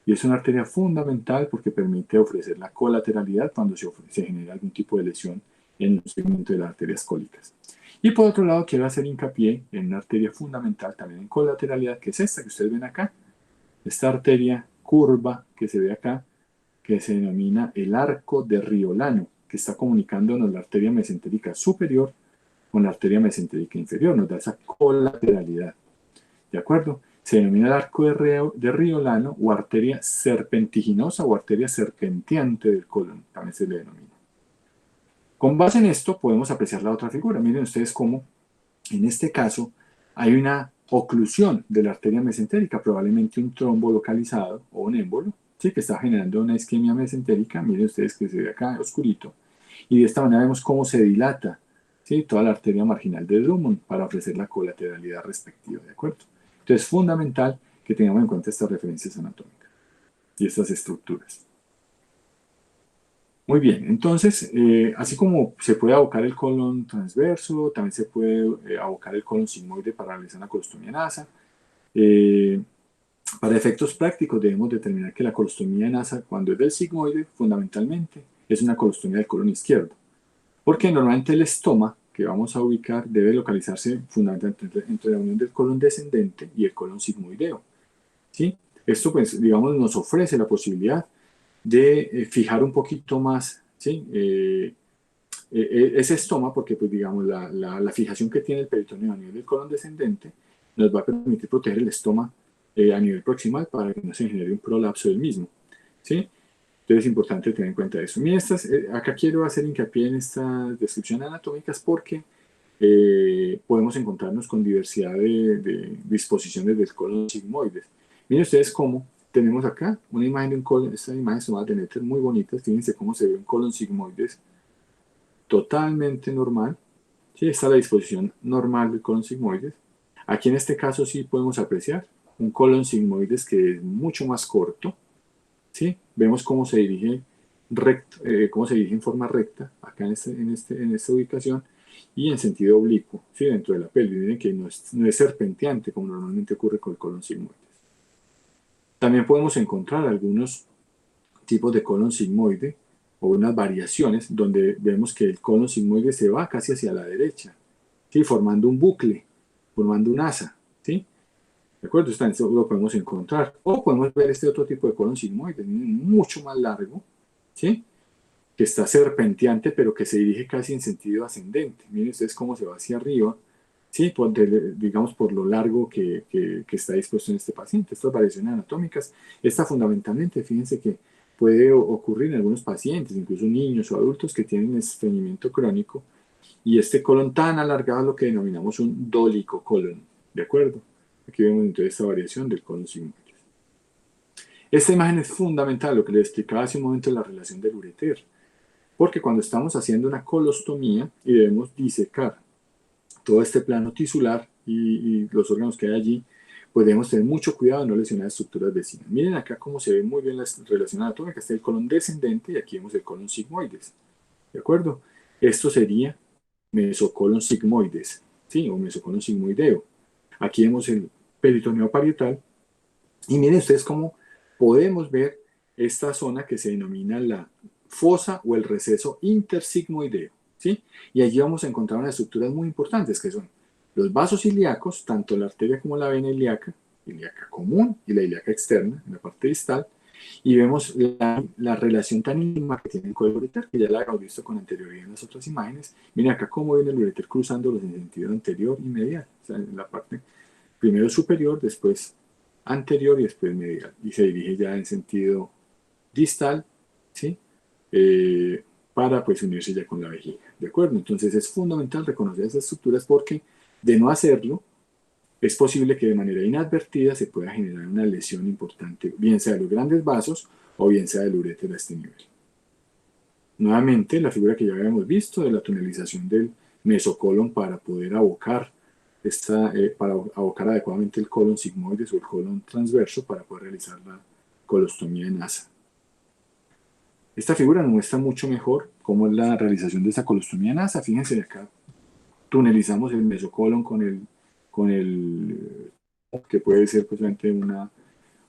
Speaker 1: y es una arteria fundamental porque permite ofrecer la colateralidad cuando se genera algún tipo de lesión en un segmento de las arterias cólicas. Y por otro lado, quiero hacer hincapié en una arteria fundamental también en colateralidad, que es esta que ustedes ven acá, esta arteria curva que se ve acá, que se denomina el arco de Riolano, que está comunicándonos la arteria mesentérica superior con la arteria mesentérica inferior, nos da esa colateralidad. ¿De acuerdo? Se denomina el arco de Riolano o arteria serpentiginosa o arteria serpenteante del colon, también se le denomina. Con base en esto podemos apreciar la otra figura. Miren ustedes cómo en este caso hay una oclusión de la arteria mesentérica, probablemente un trombo localizado o un émbolo, ¿sí? Que está generando una isquemia mesentérica. Miren ustedes que se ve acá oscurito. Y de esta manera vemos cómo se dilata, ¿sí? Toda la arteria marginal de Drummond para ofrecer la colateralidad respectiva, ¿de acuerdo? Entonces es fundamental que tengamos en cuenta estas referencias anatómicas y estas estructuras. Muy bien, entonces, así como se puede abocar el colon transverso, también se puede abocar el colon sigmoide para realizar una colostomía nasa. Eh, para efectos prácticos debemos determinar que la colostomía nasa, cuando es del sigmoide, fundamentalmente es una colostomía del colon izquierdo, porque normalmente el estoma que vamos a ubicar debe localizarse fundamentalmente entre la unión del colon descendente y el colon sigmoideo, ¿sí? Esto, pues, digamos, nos ofrece la posibilidad de fijar un poquito más, ¿sí? Ese estoma, porque pues digamos la fijación que tiene el peritoneo a nivel del colon descendente nos va a permitir proteger el estoma a nivel proximal para que no se genere un prolapso del mismo, ¿sí? Entonces es importante tener en cuenta eso. Mira, acá quiero hacer hincapié en estas descripciones anatómicas porque podemos encontrarnos con diversidad de disposiciones del colon sigmoides. Miren ustedes cómo tenemos acá una imagen de un colon, esta imagen son de Netter muy bonitas, fíjense cómo se ve un colon sigmoides totalmente normal. ¿Sí? Esta es la disposición normal del colon sigmoides. Aquí en este caso sí podemos apreciar un colon sigmoides que es mucho más corto. ¿Sí? Vemos cómo se dirige recto, cómo se dirige en forma recta acá en esta ubicación y en sentido oblicuo, ¿sí? Dentro de la pelvis. Miren que no es serpenteante como normalmente ocurre con el colon sigmoides. También podemos encontrar algunos tipos de colon sigmoide o unas variaciones donde vemos que el colon sigmoide se va casi hacia la derecha, ¿sí? Formando un bucle, formando un asa, ¿sí? ¿De acuerdo? Esto lo podemos encontrar. O podemos ver este otro tipo de colon sigmoide, mucho más largo, ¿sí? Que está serpenteante, pero que se dirige casi en sentido ascendente. Miren ustedes cómo se va hacia arriba, ¿sí? Digamos por lo largo que está dispuesto en este paciente. Estas variaciones anatómicas, esta fundamentalmente, fíjense que puede ocurrir en algunos pacientes, incluso niños o adultos que tienen estreñimiento crónico, y este colon tan alargado es lo que denominamos un dólico colon, ¿de acuerdo? Aquí vemos entonces esta variación del colon sigmoide. Esta imagen es fundamental, lo que les explicaba hace un momento, la relación del ureter, porque cuando estamos haciendo una colostomía y debemos disecar todo este plano tisular y los órganos que hay allí, pues debemos tener mucho cuidado de no lesionar estructuras vecinas. Miren acá cómo se ve muy bien la relación anatómica. Está el colon descendente y aquí vemos el colon sigmoides. ¿De acuerdo? Esto sería mesocolon sigmoides, ¿sí? O mesocolon sigmoideo. Aquí vemos el peritoneo parietal y miren ustedes cómo podemos ver esta zona que se denomina la fosa o el receso intersigmoideo, ¿sí? Y allí vamos a encontrar unas estructuras muy importantes que son los vasos ilíacos, tanto la arteria como la vena ilíaca común y la ilíaca externa, en la parte distal, y vemos la relación tan íntima que tiene con el ureter, que ya la habíamos visto con anterioridad en las otras imágenes. Miren acá cómo viene el ureter cruzándolos en sentido anterior y medial, o sea, en la parte primero superior, después anterior y después medial, y se dirige ya en sentido distal, ¿sí? Para pues unirse ya con la vejiga, ¿de acuerdo? Entonces es fundamental reconocer esas estructuras porque de no hacerlo, es posible que de manera inadvertida se pueda generar una lesión importante, bien sea de los grandes vasos o bien sea del uréter a este nivel. Nuevamente, la figura que ya habíamos visto de la tunelización del mesocolon para poder abocar para abocar adecuadamente el colon sigmoides o el colon transverso para poder realizar la colostomía en asa. Esta figura nos muestra mucho mejor cómo es la realización de esta colostomía en asa. Fíjense de acá, tunelizamos el mesocolon con el que puede ser posiblemente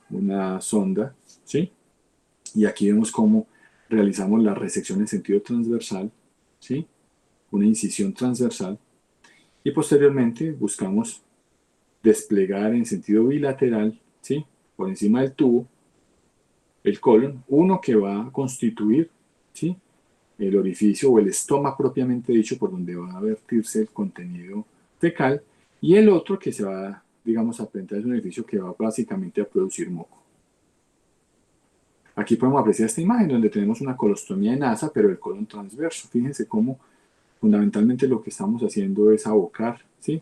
Speaker 1: una sonda, ¿sí? Y aquí vemos cómo realizamos la resección en sentido transversal, ¿sí? Una incisión transversal, y posteriormente buscamos desplegar en sentido bilateral, ¿sí? Por encima del tubo, el colon, uno que va a constituir, ¿sí? El orificio o el estoma propiamente dicho por donde va a vertirse el contenido fecal, y el otro que se va, digamos, a presentar es un orificio que va básicamente a producir moco. Aquí podemos apreciar esta imagen donde tenemos una colostomía en asa, pero el colon transverso. Fíjense cómo fundamentalmente lo que estamos haciendo es abocar, ¿sí?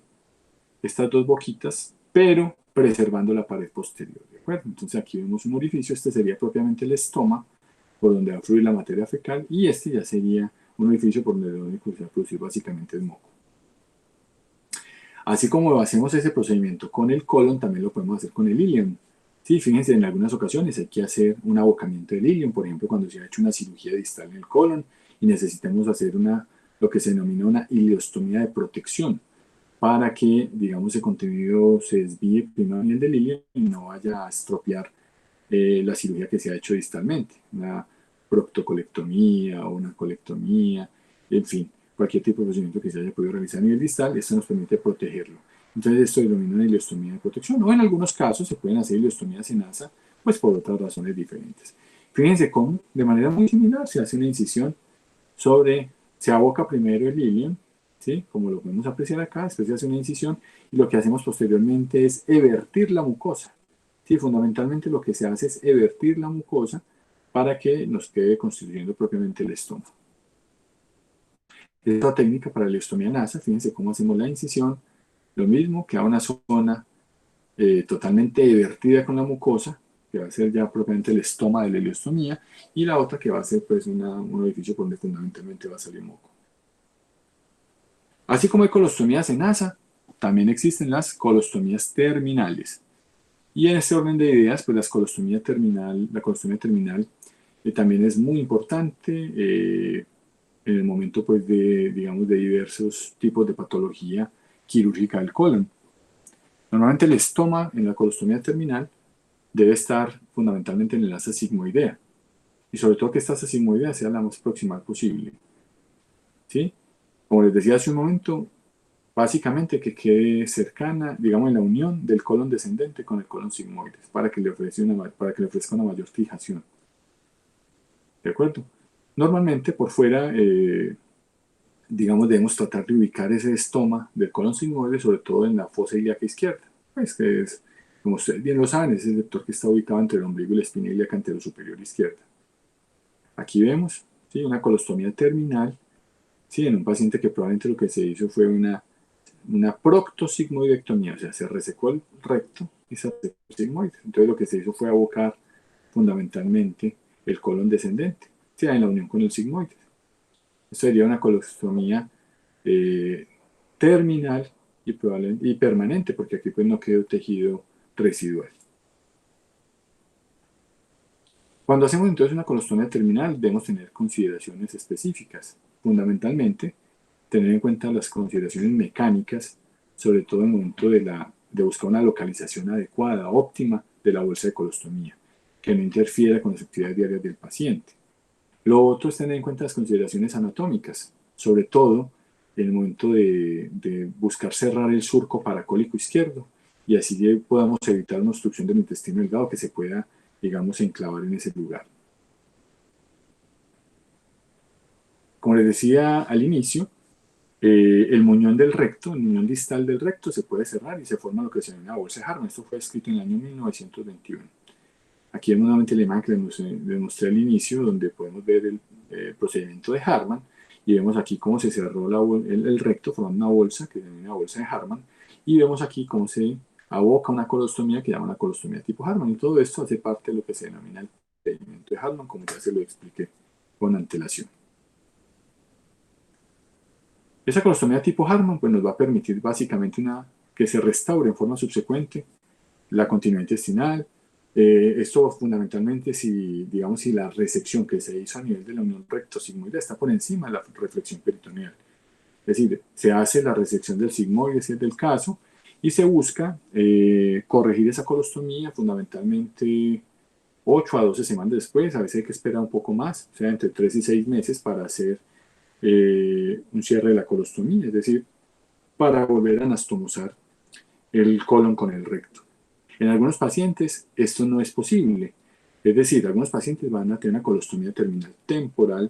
Speaker 1: Estas dos boquitas, pero preservando la pared posterior, ¿de acuerdo? Entonces aquí vemos un orificio, este sería propiamente el estoma, por donde va a fluir la materia fecal, y este ya sería un orificio por donde se va a producir básicamente el moco. Así como hacemos ese procedimiento con el colon, también lo podemos hacer con el ileum. Sí, fíjense, en algunas ocasiones hay que hacer un abocamiento del ilium, por ejemplo, cuando se ha hecho una cirugía distal en el colon y necesitamos hacer lo que se denomina una ileostomía de protección para que, digamos, el contenido se desvíe primero a nivel del ilium y no vaya a estropear la cirugía que se ha hecho distalmente, una proctocolectomía o una colectomía, en fin, cualquier tipo de procedimiento que se haya podido realizar a nivel distal, esto nos permite protegerlo. Entonces esto denomina una ileostomía de protección, o en algunos casos se pueden hacer ileostomías en asa, pues por otras razones diferentes. Fíjense cómo, de manera muy similar, se hace una incisión se aboca primero el ilium, ¿sí? Como lo podemos apreciar acá, después se hace una incisión, y lo que hacemos posteriormente es evertir la mucosa. Sí, fundamentalmente lo que se hace es evertir la mucosa para que nos quede constituyendo propiamente el estómago. Esta técnica para la ileostomía nasa, fíjense cómo hacemos la incisión, lo mismo, queda una zona totalmente evertida con la mucosa, que va a ser ya propiamente el estoma de la ileostomía, y la otra que va a ser pues un orificio por donde fundamentalmente va a salir moco. Así como hay colostomías en asa, también existen las colostomías terminales. Y en este orden de ideas, pues la colostomía terminal también es muy importante en el momento pues digamos, de diversos tipos de patología quirúrgica del colon. Normalmente el estoma en la colostomía terminal debe estar fundamentalmente en el asa sigmoidea, y sobre todo que esta asa sigmoidea sea la más proximal posible, ¿sí? Como les decía hace un momento, básicamente que quede cercana, digamos, en la unión del colon descendente con el colon sigmoides, para que le ofrezca una mayor fijación. ¿De acuerdo? Normalmente por fuera, digamos, debemos tratar de ubicar ese estoma del colon sigmoide, sobre todo en la fosa ilíaca izquierda, pues que es, como ustedes bien lo saben, es el sector que está ubicado entre el ombligo y la espina ilíaca anterosuperior izquierda. Aquí vemos, ¿sí? Una colostomía terminal, ¿sí? En un paciente que probablemente lo que se hizo fue una proctosigmoidectomía, o sea, se resecó el recto y se resecó el sigmoide. Entonces lo que se hizo fue abocar fundamentalmente el colon descendente, ¿sí? En la unión con el sigmoide. Esto sería una colostomía terminal y permanente, porque aquí pues no quedó tejido residual. Cuando hacemos entonces una colostomía terminal, debemos tener consideraciones específicas. Fundamentalmente, tener en cuenta las consideraciones mecánicas, sobre todo en el momento de buscar una localización adecuada, óptima, de la bolsa de colostomía, que no interfiera con las actividades diarias del paciente. Lo otro es tener en cuenta las consideraciones anatómicas, sobre todo en el momento de buscar cerrar el surco paracólico izquierdo, y así podamos evitar una obstrucción del intestino delgado que se pueda, digamos, enclavar en ese lugar. Como les decía al inicio, el muñón del recto, el muñón distal del recto se puede cerrar y se forma lo que se llama bolsa de Hartmann. Esto fue escrito en el año 1921. Aquí es nuevamente la imagen que les mostré al inicio, donde podemos ver el procedimiento de Hartmann, y vemos aquí cómo se cerró el recto formando una bolsa que se denomina bolsa de Hartmann, y vemos aquí cómo se aboca una colostomía que llama una colostomía tipo Hartmann, y todo esto hace parte de lo que se denomina el procedimiento de Hartmann, como ya se lo expliqué con antelación. Esa colostomía tipo Hartmann pues, nos va a permitir básicamente que se restaure en forma subsecuente la continuidad intestinal. Esto fundamentalmente digamos, si la resección que se hizo a nivel de la unión recto-sigmoidea está por encima de la reflexión peritoneal. Es decir, se hace la resección del sigmoide, si es del caso, y se busca corregir esa colostomía fundamentalmente 8 a 12 semanas después. A veces hay que esperar un poco más, o sea, entre 3 y 6 meses para hacer un cierre de la colostomía, es decir, para volver a anastomosar el colon con el recto. En algunos pacientes esto no es posible, es decir, algunos pacientes van a tener una colostomía terminal temporal,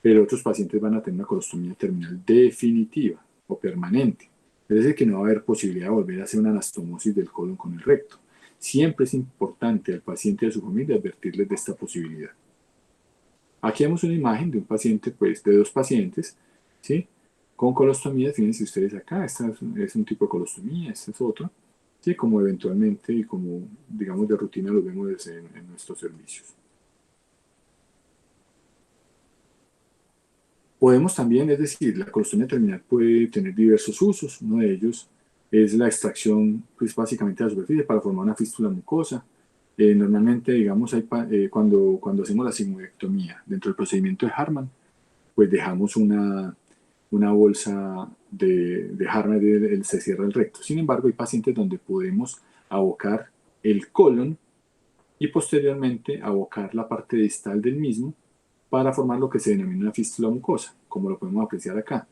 Speaker 1: pero otros pacientes van a tener una colostomía terminal definitiva o permanente. Es decir, que no va a haber posibilidad de volver a hacer una anastomosis del colon con el recto. Siempre es importante al paciente y a su familia advertirles de esta posibilidad. Aquí vemos una imagen de un paciente, pues de dos pacientes, ¿sí? Con colostomía. Fíjense ustedes acá, esta es un tipo de colostomía, esta es otra, ¿sí? Como eventualmente y como, digamos, de rutina lo vemos en nuestros servicios. Podemos también, es decir, la colostomía terminal puede tener diversos usos. Uno de ellos es la extracción, pues básicamente de la superficie para formar una fístula mucosa. Normalmente, digamos, cuando hacemos la sigmoidectomía dentro del procedimiento de Hartmann, pues dejamos una bolsa de Hartmann, se cierra el recto. Sin embargo, hay pacientes donde podemos abocar el colon y posteriormente abocar la parte distal del mismo para formar lo que se denomina una fístula mucosa, como lo podemos apreciar acá.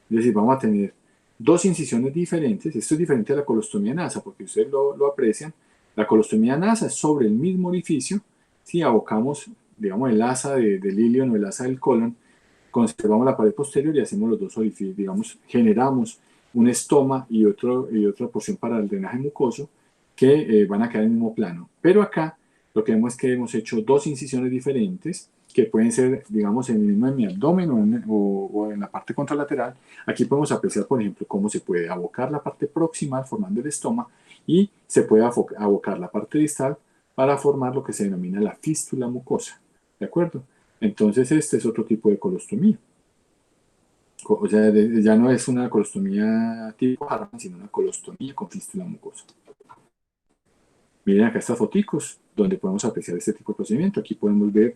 Speaker 1: Es decir, vamos a tener dos incisiones diferentes. Esto es diferente a la colostomía nasa, porque ustedes lo aprecian. La colostomía nasa es sobre el mismo orificio. Si abocamos, digamos, el asa del ilion o el asa del colon, conservamos la pared posterior y hacemos los dos orificios, digamos, generamos un estoma y otra porción para el drenaje mucoso que van a quedar en el mismo plano. Pero acá lo que vemos es que hemos hecho dos incisiones diferentes que pueden ser, digamos, en el mismo en mi abdomen o en la parte contralateral. Aquí podemos apreciar, por ejemplo, cómo se puede abocar la parte proximal formando el estoma y se puede abocar la parte distal para formar lo que se denomina la fístula mucosa. ¿De acuerdo? Entonces este es otro tipo de colostomía. O sea, ya no es una colostomía tipo Hartmann, sino una colostomía con fístula mucosa. Miren acá estas foticos donde podemos apreciar este tipo de procedimiento. Aquí podemos ver,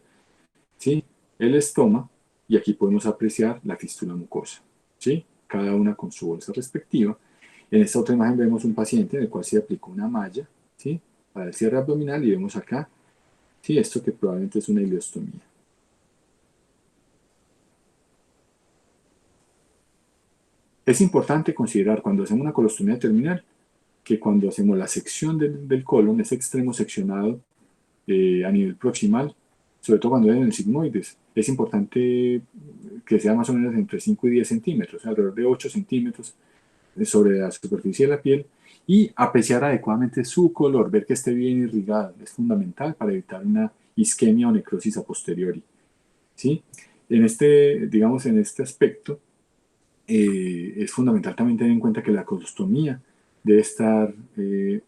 Speaker 1: ¿sí?, el estoma y aquí podemos apreciar la fístula mucosa, ¿sí?, cada una con su bolsa respectiva. En esta otra imagen vemos un paciente en el cual se aplicó una malla, ¿sí?, para el cierre abdominal y vemos acá, ¿sí?, esto que probablemente es una ileostomía. Es importante considerar cuando hacemos una colostomía terminal que cuando hacemos la sección del colon, ese extremo seccionado a nivel proximal, sobre todo cuando es en el sigmoides, es importante que sea más o menos entre 5 y 10 centímetros, alrededor de 8 centímetros sobre la superficie de la piel, y apreciar adecuadamente su color, ver que esté bien irrigado, es fundamental para evitar una isquemia o necrosis a posteriori, ¿sí? Digamos, en este aspecto, es fundamental también tener en cuenta que la colostomía debe estar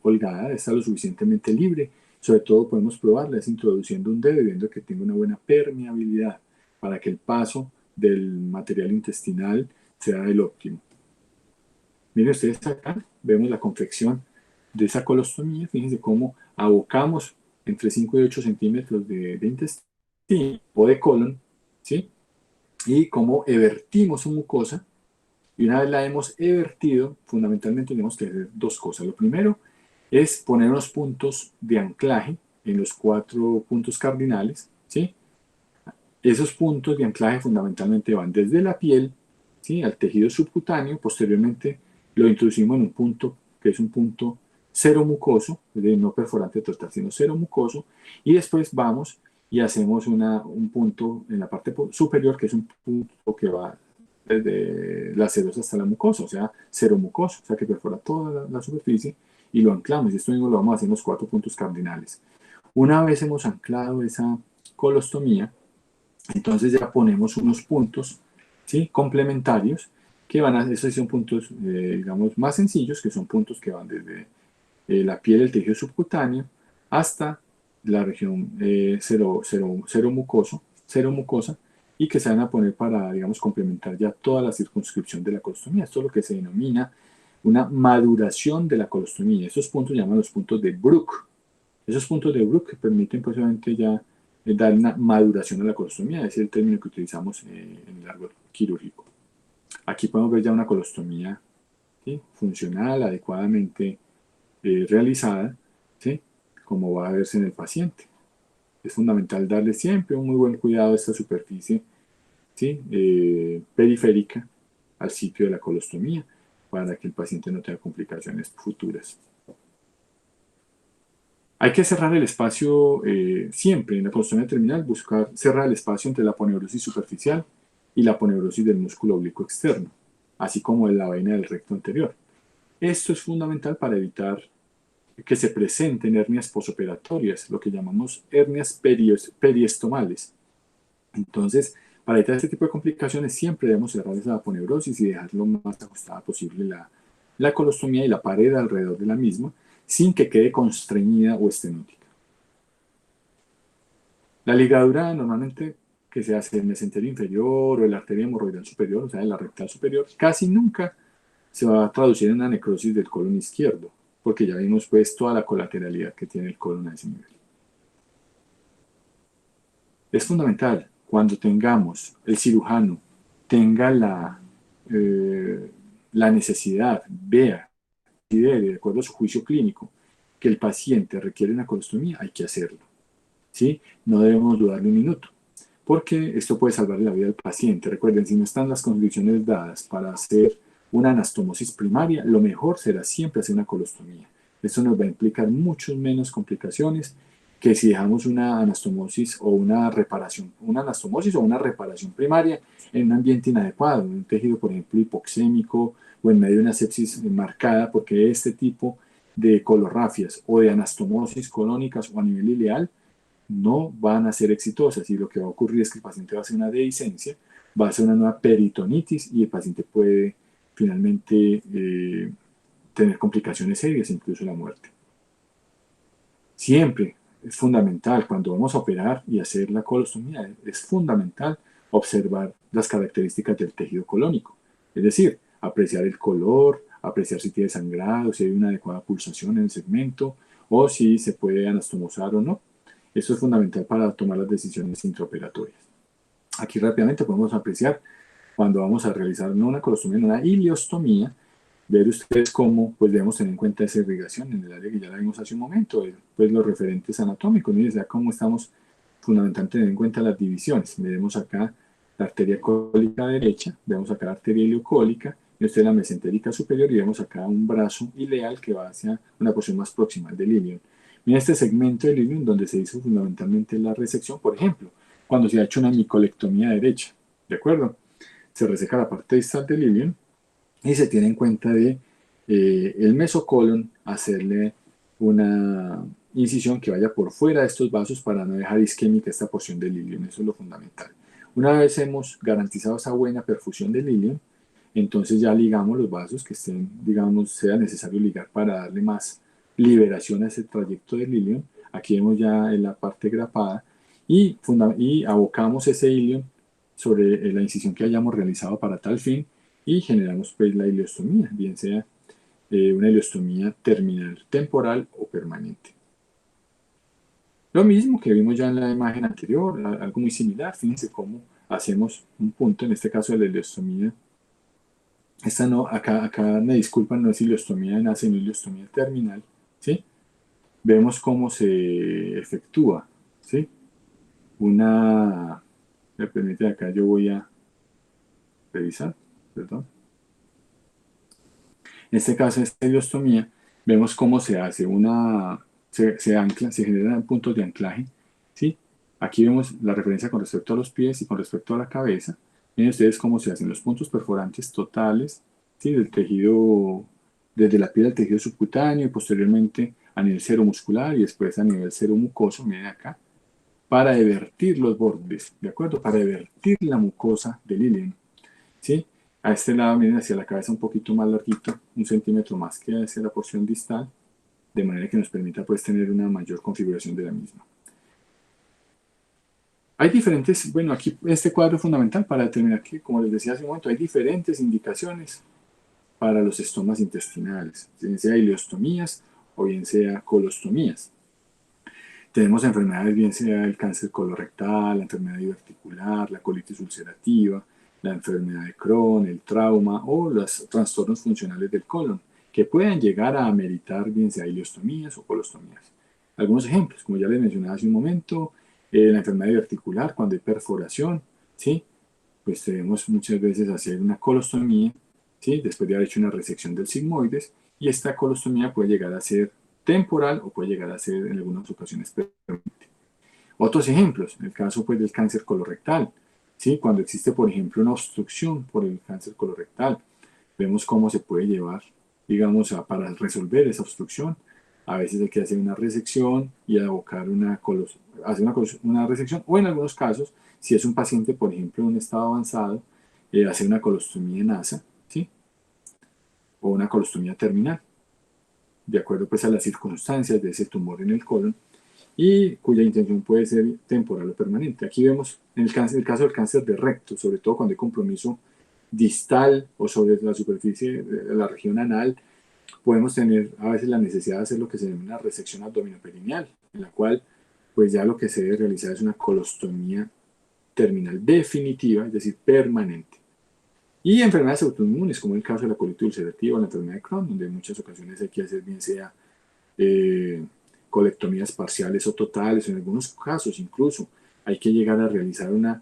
Speaker 1: holgada, debe estar lo suficientemente libre. Sobre todo podemos probarla es introduciendo un dedo y viendo que tenga una buena permeabilidad para que el paso del material intestinal sea el óptimo. Miren ustedes acá, vemos la confección de esa colostomía. Fíjense cómo abocamos entre 5 y 8 centímetros de intestino o de colon, ¿sí?, y cómo evertimos su mucosa. Y una vez la hemos evertido, fundamentalmente tenemos que hacer dos cosas. Lo primero es poner unos puntos de anclaje en los 4 puntos cardinales, ¿sí? Esos puntos de anclaje fundamentalmente van desde la piel, ¿sí?, al tejido subcutáneo. Posteriormente lo introducimos en un punto que es un punto cero mucoso, es decir, no perforante total, sino cero mucoso. Y después vamos y hacemos un punto en la parte superior, que es un punto que va desde la serosa hasta la mucosa, o sea, cero mucoso, o sea, que perfora toda la superficie y lo anclamos. Y esto mismo lo vamos a hacer en los 4 puntos cardinales. Una vez hemos anclado esa colostomía, entonces ya ponemos unos puntos, ¿sí?, complementarios, que esos son puntos, digamos, más sencillos, que son puntos que van desde la piel del tejido subcutáneo hasta la región cero mucosa, y que se van a poner para, digamos, complementar ya toda la circunscripción de la colostomía. Esto es lo que se denomina una maduración de la colostomía. Esos puntos se llaman los puntos de Bruch. Esos puntos de Bruch permiten, pues, obviamente, ya dar una maduración a la colostomía. Ese es el término que utilizamos en el árbol quirúrgico. Aquí podemos ver ya una colostomía, ¿sí?, funcional, adecuadamente realizada, ¿sí?, como va a verse en el paciente. Es fundamental darle siempre un muy buen cuidado a esta superficie, ¿sí?, periférica al sitio de la colostomía para que el paciente no tenga complicaciones futuras. Hay que cerrar el espacio siempre en la colostomía terminal, buscar cerrar el espacio entre la aponeurosis superficial y la aponeurosis del músculo oblicuo externo, así como en la vaina del recto anterior. Esto es fundamental para evitar que se presenten hernias posoperatorias, lo que llamamos hernias periestomales. Entonces, para evitar este tipo de complicaciones, siempre debemos cerrar esa aponeurosis y dejar lo más ajustada posible la colostomía y la pared alrededor de la misma, sin que quede constreñida o estenótica. La ligadura normalmente que se hace en el mesenterio inferior o en la arteria hemorroidal superior, o sea, en la rectal superior, casi nunca se va a traducir en una necrosis del colon izquierdo, porque ya vimos, pues, toda la colateralidad que tiene el colon a ese nivel. Es fundamental cuando tengamos, el cirujano tenga la necesidad, vea, considere, de acuerdo a su juicio clínico, que el paciente requiere una colostomía, hay que hacerlo, ¿sí? No debemos dudar ni un minuto, porque esto puede salvar la vida del paciente. Recuerden, si no están las condiciones dadas para hacer una anastomosis primaria, lo mejor será siempre hacer una colostomía. Esto nos va a implicar muchas menos complicaciones que si dejamos una anastomosis o una reparación, una anastomosis o una reparación primaria en un ambiente inadecuado, en un tejido, por ejemplo, hipoxémico o en medio de una sepsis marcada, porque este tipo de colorrafias o de anastomosis colónicas o a nivel ileal no van a ser exitosas y lo que va a ocurrir es que el paciente va a hacer una dehiscencia, va a hacer una nueva peritonitis y el paciente puede finalmente tener complicaciones serias, incluso la muerte. Siempre es fundamental cuando vamos a operar y hacer la colostomía, es fundamental observar las características del tejido colónico, es decir, apreciar el color, apreciar si tiene sangrado, si hay una adecuada pulsación en el segmento o si se puede anastomosar o no. Eso es fundamental para tomar las decisiones intraoperatorias. Aquí rápidamente podemos apreciar cuando vamos a realizar no una colostomía, sino una ileostomía, ver ustedes cómo pues debemos tener en cuenta esa irrigación en el área que ya la vimos hace un momento, pues los referentes anatómicos, miren ya cómo estamos fundamentalmente tener en cuenta las divisiones. Vemos acá la arteria cólica derecha, vemos acá la arteria ileocólica, y esta es la mesentérica superior y vemos acá un brazo ileal que va hacia una porción más próxima del ilion. Mira este segmento del ilion donde se hizo fundamentalmente la resección, por ejemplo, cuando se ha hecho una micolectomía derecha, ¿de acuerdo? Se reseca la parte distal del ilion y se tiene en cuenta de el mesocolon hacerle una incisión que vaya por fuera de estos vasos para no dejar isquémica esta porción del ilion. Eso es lo fundamental. Una vez hemos garantizado esa buena perfusión del ilion, entonces ya ligamos los vasos que estén, digamos, sea necesario ligar para darle más liberación a ese trayecto del ilion. Aquí vemos ya en la parte grapada y abocamos ese ilion sobre la incisión que hayamos realizado para tal fin y generamos pues la ileostomía, bien sea una ileostomía terminal, temporal o permanente. Lo mismo que vimos ya en la imagen anterior, algo muy similar. Fíjense cómo hacemos un punto, en este caso de la ileostomía. Esta no, acá me disculpan, no es ileostomía de nace, sino ileostomía terminal, ¿sí? Vemos cómo se efectúa, ¿sí? Me permite acá, yo voy a revisar, perdón. En este caso, en esta ileostomía, vemos cómo se hace se ancla, se generan puntos de anclaje, ¿sí? Aquí vemos la referencia con respecto a los pies y con respecto a la cabeza. Miren ustedes cómo se hacen los puntos perforantes totales, ¿sí? Del tejido, desde la piel al tejido subcutáneo y posteriormente a nivel seromuscular y después a nivel seromucoso, miren acá, para evertir los bordes, ¿de acuerdo? Para evertir la mucosa del ilion, ¿sí? A este lado, miren hacia la cabeza un poquito más larguito, 1 centímetro más que hacia la porción distal, de manera que nos permita pues tener una mayor configuración de la misma. Hay diferentes, bueno, aquí este cuadro es fundamental para determinar que, como les decía hace un momento, hay diferentes indicaciones para los estomas intestinales, bien sea ileostomías o bien sea colostomías. Tenemos enfermedades, bien sea el cáncer colorectal, la enfermedad diverticular, la colitis ulcerativa, la enfermedad de Crohn, el trauma o los trastornos funcionales del colon, que pueden llegar a ameritar bien sea ileostomías o colostomías. Algunos ejemplos, como ya les mencionaba hace un momento, la enfermedad diverticular, cuando hay perforación, ¿sí? Pues debemos muchas veces hacer una colostomía, ¿sí? Después de haber hecho una resección del sigmoides, y esta colostomía puede llegar a ser temporal o puede llegar a ser en algunas ocasiones permanente. Otros ejemplos, en el caso pues, del cáncer colorectal, ¿sí? Cuando existe, por ejemplo, una obstrucción por el cáncer colorectal, vemos cómo se puede llevar, digamos, para resolver esa obstrucción. A veces hay que hacer una resección y abocar una resección, o en algunos casos, si es un paciente, por ejemplo, en un estado avanzado, hacer una colostomía NASA, ¿sí? O una colostomía terminal, de acuerdo pues a las circunstancias de ese tumor en el colon, y cuya intención puede ser temporal o permanente. Aquí vemos en el caso del cáncer de recto, sobre todo cuando hay compromiso distal o sobre la superficie de la región anal, podemos tener a veces la necesidad de hacer lo que se denomina resección abdominoperineal, en la cual pues ya lo que se debe realizar es una colostomía terminal definitiva, es decir, permanente. Y enfermedades autoinmunes, como el caso de la colitis ulcerativa o la enfermedad de Crohn, donde en muchas ocasiones hay que hacer bien sea colectomías parciales o totales, o en algunos casos incluso hay que llegar a realizar una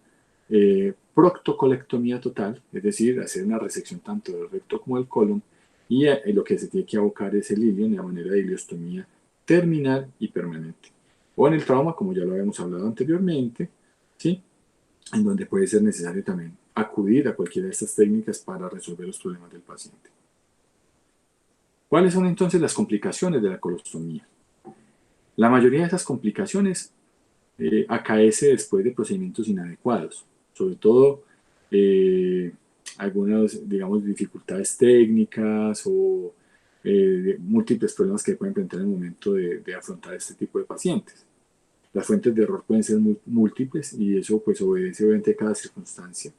Speaker 1: proctocolectomía total, es decir, hacer una resección tanto del recto como del colon, y lo que se tiene que abocar es el ilio de manera de ileostomía terminal y permanente. O en el trauma, como ya lo habíamos hablado anteriormente, ¿sí? En donde puede ser necesario también acudir a cualquiera de estas técnicas para resolver los problemas del paciente. ¿Cuáles son entonces las complicaciones de la colostomía? La mayoría de esas complicaciones acaece después de procedimientos inadecuados, sobre todo algunas, digamos, dificultades técnicas o múltiples problemas que pueden enfrentar en el momento de afrontar este tipo de pacientes. Las fuentes de error pueden ser múltiples y eso pues obedece obviamente a cada circunstancia.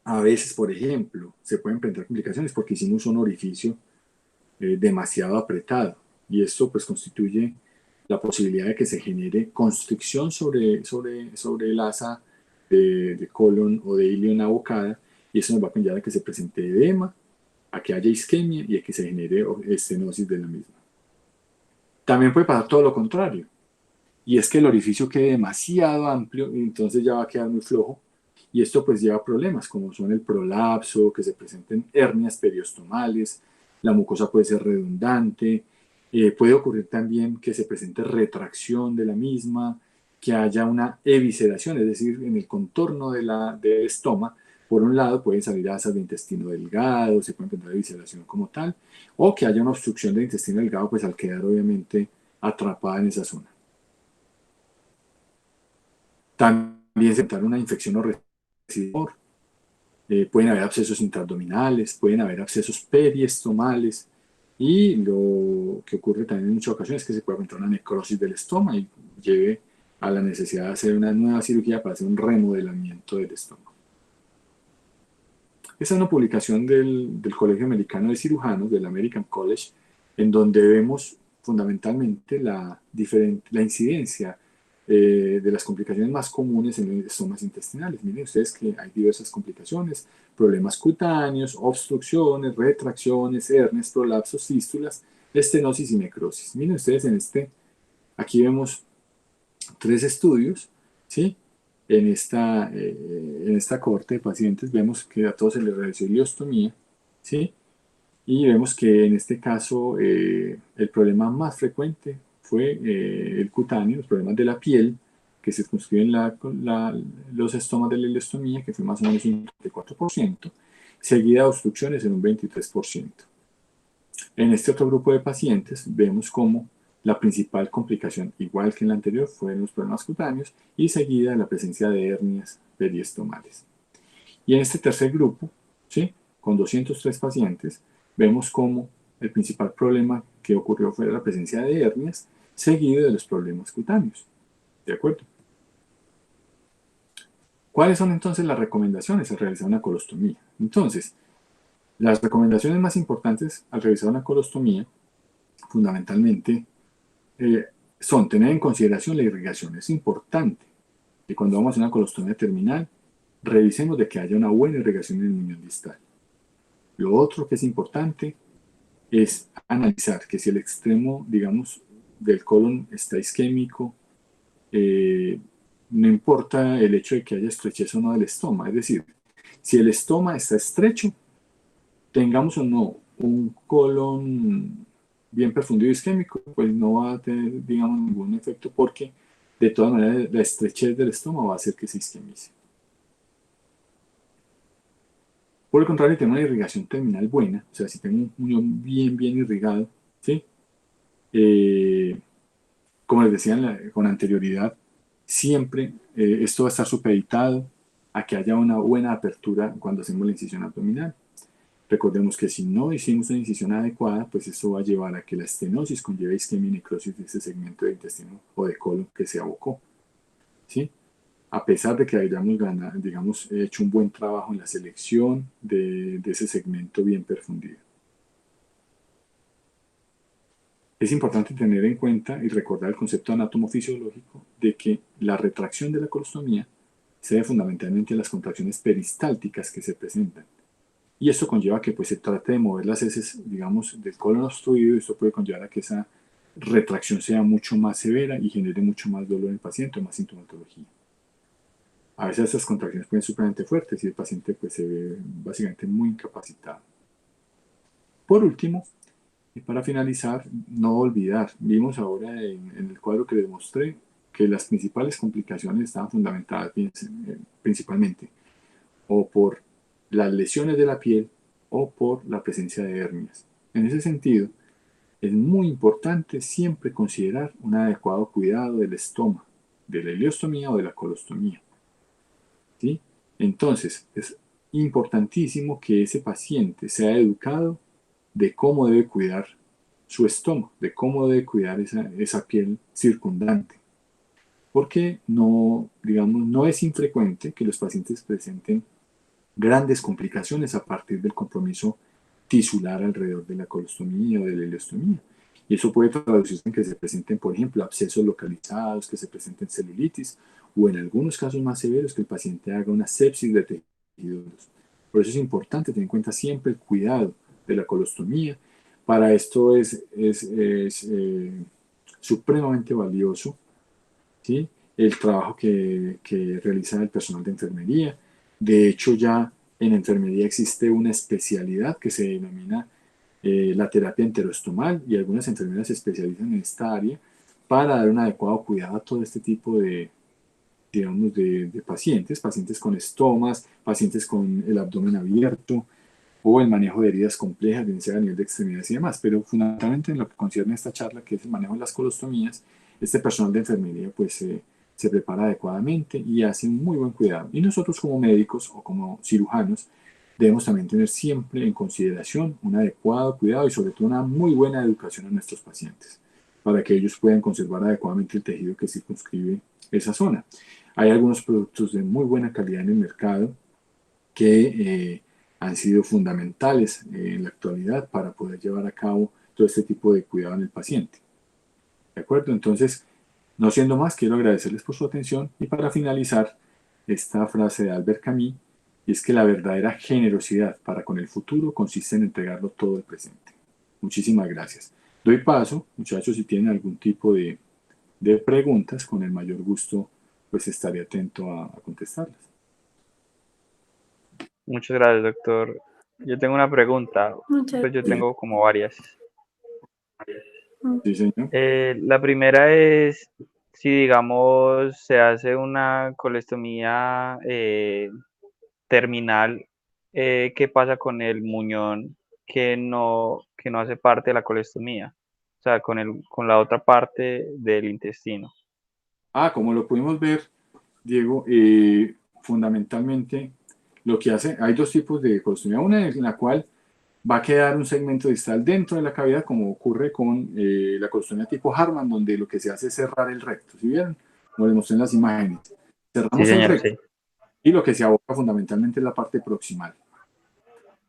Speaker 1: A veces, por ejemplo, se pueden presentar complicaciones porque hicimos un orificio demasiado apretado y esto pues constituye la posibilidad de que se genere constricción sobre el asa de colon o de ilio en la bocada, y eso nos va a conllevar a que se presente edema, a que haya isquemia y a que se genere estenosis de la misma. También puede pasar todo lo contrario, y es que el orificio quede demasiado amplio y entonces ya va a quedar muy flojo, y esto pues lleva a problemas como son el prolapso, que se presenten hernias periostomales, la mucosa puede ser redundante, puede ocurrir también que se presente retracción de la misma, que haya una evisceración, es decir, en el contorno del estoma, por un lado pueden salir asas de intestino delgado, se puede encontrar evisceración como tal, o que haya una obstrucción del intestino delgado, pues al quedar obviamente atrapada en esa zona. También se puede una infección o residual. Pueden haber abscesos intraabdominales, pueden haber abscesos periestomales, y lo que ocurre también en muchas ocasiones es que se puede encontrar una necrosis del estómago y lleve a la necesidad de hacer una nueva cirugía para hacer un remodelamiento del estómago. Esta es una publicación del Colegio Americano de Cirujanos, del American College, en donde vemos fundamentalmente la incidencia de las complicaciones más comunes en los estomas intestinales. Miren ustedes que hay diversas complicaciones, problemas cutáneos, obstrucciones, retracciones, hernias, prolapsos, fístulas, estenosis y necrosis. Miren ustedes aquí vemos 3 estudios, ¿sí? En esta cohorte de pacientes vemos que a todos se les realizó ileostomía, ¿sí? Y vemos que en este caso el problema más frecuente fue el cutáneo, los problemas de la piel, que circunscriben los estomas de la ileostomía, que fue más o menos un 34%, seguida de obstrucciones en un 23%. En este otro grupo de pacientes vemos cómo la principal complicación, igual que en la anterior, fueron los problemas cutáneos y seguida de la presencia de hernias periestomales. Y en este tercer grupo, ¿sí? Con 203 pacientes, vemos cómo el principal problema que ocurrió fue la presencia de hernias, seguido de los problemas cutáneos. ¿De acuerdo? ¿Cuáles son entonces las recomendaciones al realizar una colostomía? Entonces, las recomendaciones más importantes al realizar una colostomía, fundamentalmente, son tener en consideración la irrigación. Es importante que cuando vamos a hacer una colostomía terminal, revisemos de que haya una buena irrigación en el muñón distal. Lo otro que es importante es analizar que si el extremo, digamos, del colon está isquémico, no importa el hecho de que haya estrechez o no del estoma. Es decir, si el estoma está estrecho, tengamos o no un colon bien perfundido isquémico, pues no va a tener, digamos, ningún efecto porque de todas maneras la estrechez del estómago va a hacer que se isquemice. Por el contrario, si tengo una irrigación terminal buena, o sea, si tengo un muñón bien irrigado, ¿sí? Como les decía con anterioridad, siempre esto va a estar supeditado a que haya una buena apertura cuando hacemos la incisión abdominal. Recordemos que si no hicimos una incisión adecuada, pues esto va a llevar a que la estenosis conlleve isquemia y necrosis de ese segmento de intestino o de colon que se abocó, ¿sí? A pesar de que hayamos ganado, digamos, hecho un buen trabajo en la selección de ese segmento bien perfundido. Es importante tener en cuenta y recordar el concepto anatomofisiológico de que la retracción de la colostomía se debe fundamentalmente a las contracciones peristálticas que se presentan. Y esto conlleva que pues, se trate de mover las heces, digamos, del colon obstruido, y esto puede conllevar a que esa retracción sea mucho más severa y genere mucho más dolor en el paciente o más sintomatología. A veces estas contracciones pueden ser supermente fuertes y el paciente pues, se ve básicamente muy incapacitado. Por último, y para finalizar, no olvidar, vimos ahora en el cuadro que les mostré que las principales complicaciones estaban fundamentadas principalmente o por las lesiones de la piel o por la presencia de hernias. En ese sentido, es muy importante siempre considerar un adecuado cuidado del estómago, de la ileostomía o de la colostomía. ¿Sí? Entonces, es importantísimo que ese paciente sea educado de cómo debe cuidar su estómago, de cómo debe cuidar esa piel circundante. Porque no, digamos, no es infrecuente que los pacientes presenten grandes complicaciones a partir del compromiso tisular alrededor de la colostomía o de la ileostomía. Y eso puede traducirse en que se presenten, por ejemplo, abscesos localizados, que se presenten celulitis, o en algunos casos más severos que el paciente haga una sepsis de tejidos. Por eso es importante tener en cuenta siempre el cuidado de la colostomía. Para esto es supremamente valioso, ¿sí? El trabajo que realiza el personal de enfermería. De hecho, ya en enfermería existe una especialidad que se denomina la terapia enteroestomal, y algunas enfermeras se especializan en esta área para dar un adecuado cuidado a todo este tipo de, digamos, de pacientes con estomas, pacientes con el abdomen abierto, o el manejo de heridas complejas, bien sea a nivel de extremidades y demás. Pero fundamentalmente en lo que concierne a esta charla, que es el manejo de las colostomías, este personal de enfermería pues se prepara adecuadamente y hace un muy buen cuidado. Y nosotros como médicos o como cirujanos debemos también tener siempre en consideración un adecuado cuidado y sobre todo una muy buena educación a nuestros pacientes para que ellos puedan conservar adecuadamente el tejido que circunscribe esa zona. Hay algunos productos de muy buena calidad en el mercado que han sido fundamentales en la actualidad para poder llevar a cabo todo este tipo de cuidado en el paciente. ¿De acuerdo? Entonces, no siendo más, quiero agradecerles por su atención y para finalizar, esta frase de Albert Camus, y es que la verdadera generosidad para con el futuro consiste en entregarlo todo el presente. Muchísimas gracias. Doy paso, muchachos, si tienen algún tipo de preguntas, con el mayor gusto, pues estaré atento a contestarlas.
Speaker 2: Muchas gracias, doctor. Yo tengo una pregunta, pues yo
Speaker 1: Sí,
Speaker 2: tengo como varias.
Speaker 1: sí, señor.
Speaker 2: La primera es si, digamos, se hace una colestomía terminal, ¿qué pasa con el muñón que no hace parte de la colestomía? O sea, con la otra parte del intestino.
Speaker 1: Como lo pudimos ver, Diego, fundamentalmente lo que hace, hay dos tipos de colostomía. Una en la cual va a quedar un segmento distal dentro de la cavidad, como ocurre con la colostomía tipo Hartmann, donde lo que se hace es cerrar el recto. ¿Sí vieron? Como les mostré en las imágenes.
Speaker 2: Sí,
Speaker 1: Cerramos el
Speaker 2: señor,
Speaker 1: recto
Speaker 2: sí.
Speaker 1: y lo que se aboca fundamentalmente es la parte proximal.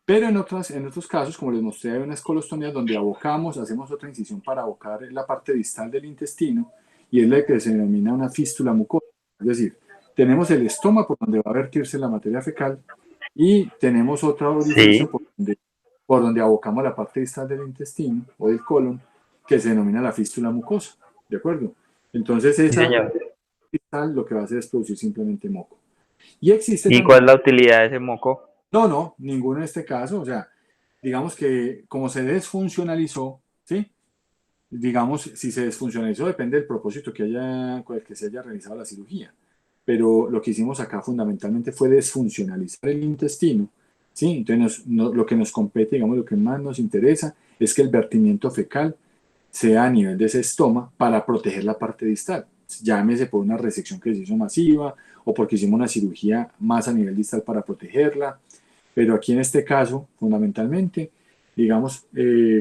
Speaker 1: Pero en otros casos, como les mostré, hay unas colostomías donde abocamos, hacemos otra incisión para abocar la parte distal del intestino, y es la que se denomina una fístula mucosa. Es decir, tenemos el estómago por donde va a vertirse la materia fecal y tenemos otro
Speaker 2: Sí,
Speaker 1: orificio por donde abocamos la parte distal del intestino o del colon, que se denomina la fístula mucosa. ¿De acuerdo? Entonces,
Speaker 2: sí,
Speaker 1: esa
Speaker 2: señor.
Speaker 1: distal lo que va a hacer es producir simplemente moco. Y existe
Speaker 2: ¿Y cuál
Speaker 1: también.
Speaker 2: es la utilidad de ese moco?
Speaker 1: No, ninguno en este caso. O sea, digamos que como se desfuncionalizó, ¿sí? Digamos, si se desfuncionalizó depende del propósito con el que se haya realizado la cirugía. Pero lo que hicimos acá fundamentalmente fue desfuncionalizar el intestino, ¿sí? Entonces lo que nos compete, digamos, lo que más nos interesa es que el vertimiento fecal sea a nivel de ese estoma para proteger la parte distal. Llámese por una resección que se hizo masiva o porque hicimos una cirugía más a nivel distal para protegerla. Pero aquí en este caso, fundamentalmente, digamos,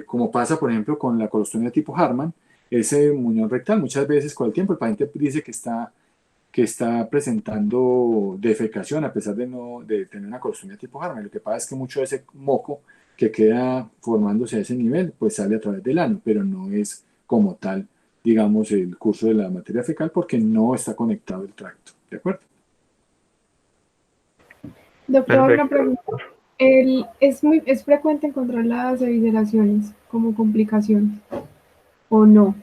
Speaker 1: como pasa por ejemplo con la colostomía tipo Hartmann, ese muñón rectal, muchas veces con el tiempo el paciente dice que está presentando defecación a pesar de tener una colostomía tipo Hartmann. Lo que pasa es que mucho de ese moco que queda formándose a ese nivel, pues sale a través del ano, pero no es como tal, digamos, el curso de la materia fecal porque no está conectado el tracto. ¿De acuerdo?
Speaker 4: Doctor, una
Speaker 2: Perfecto.
Speaker 4: pregunta. ¿Es frecuente encontrar las evisceraciones como complicación o no?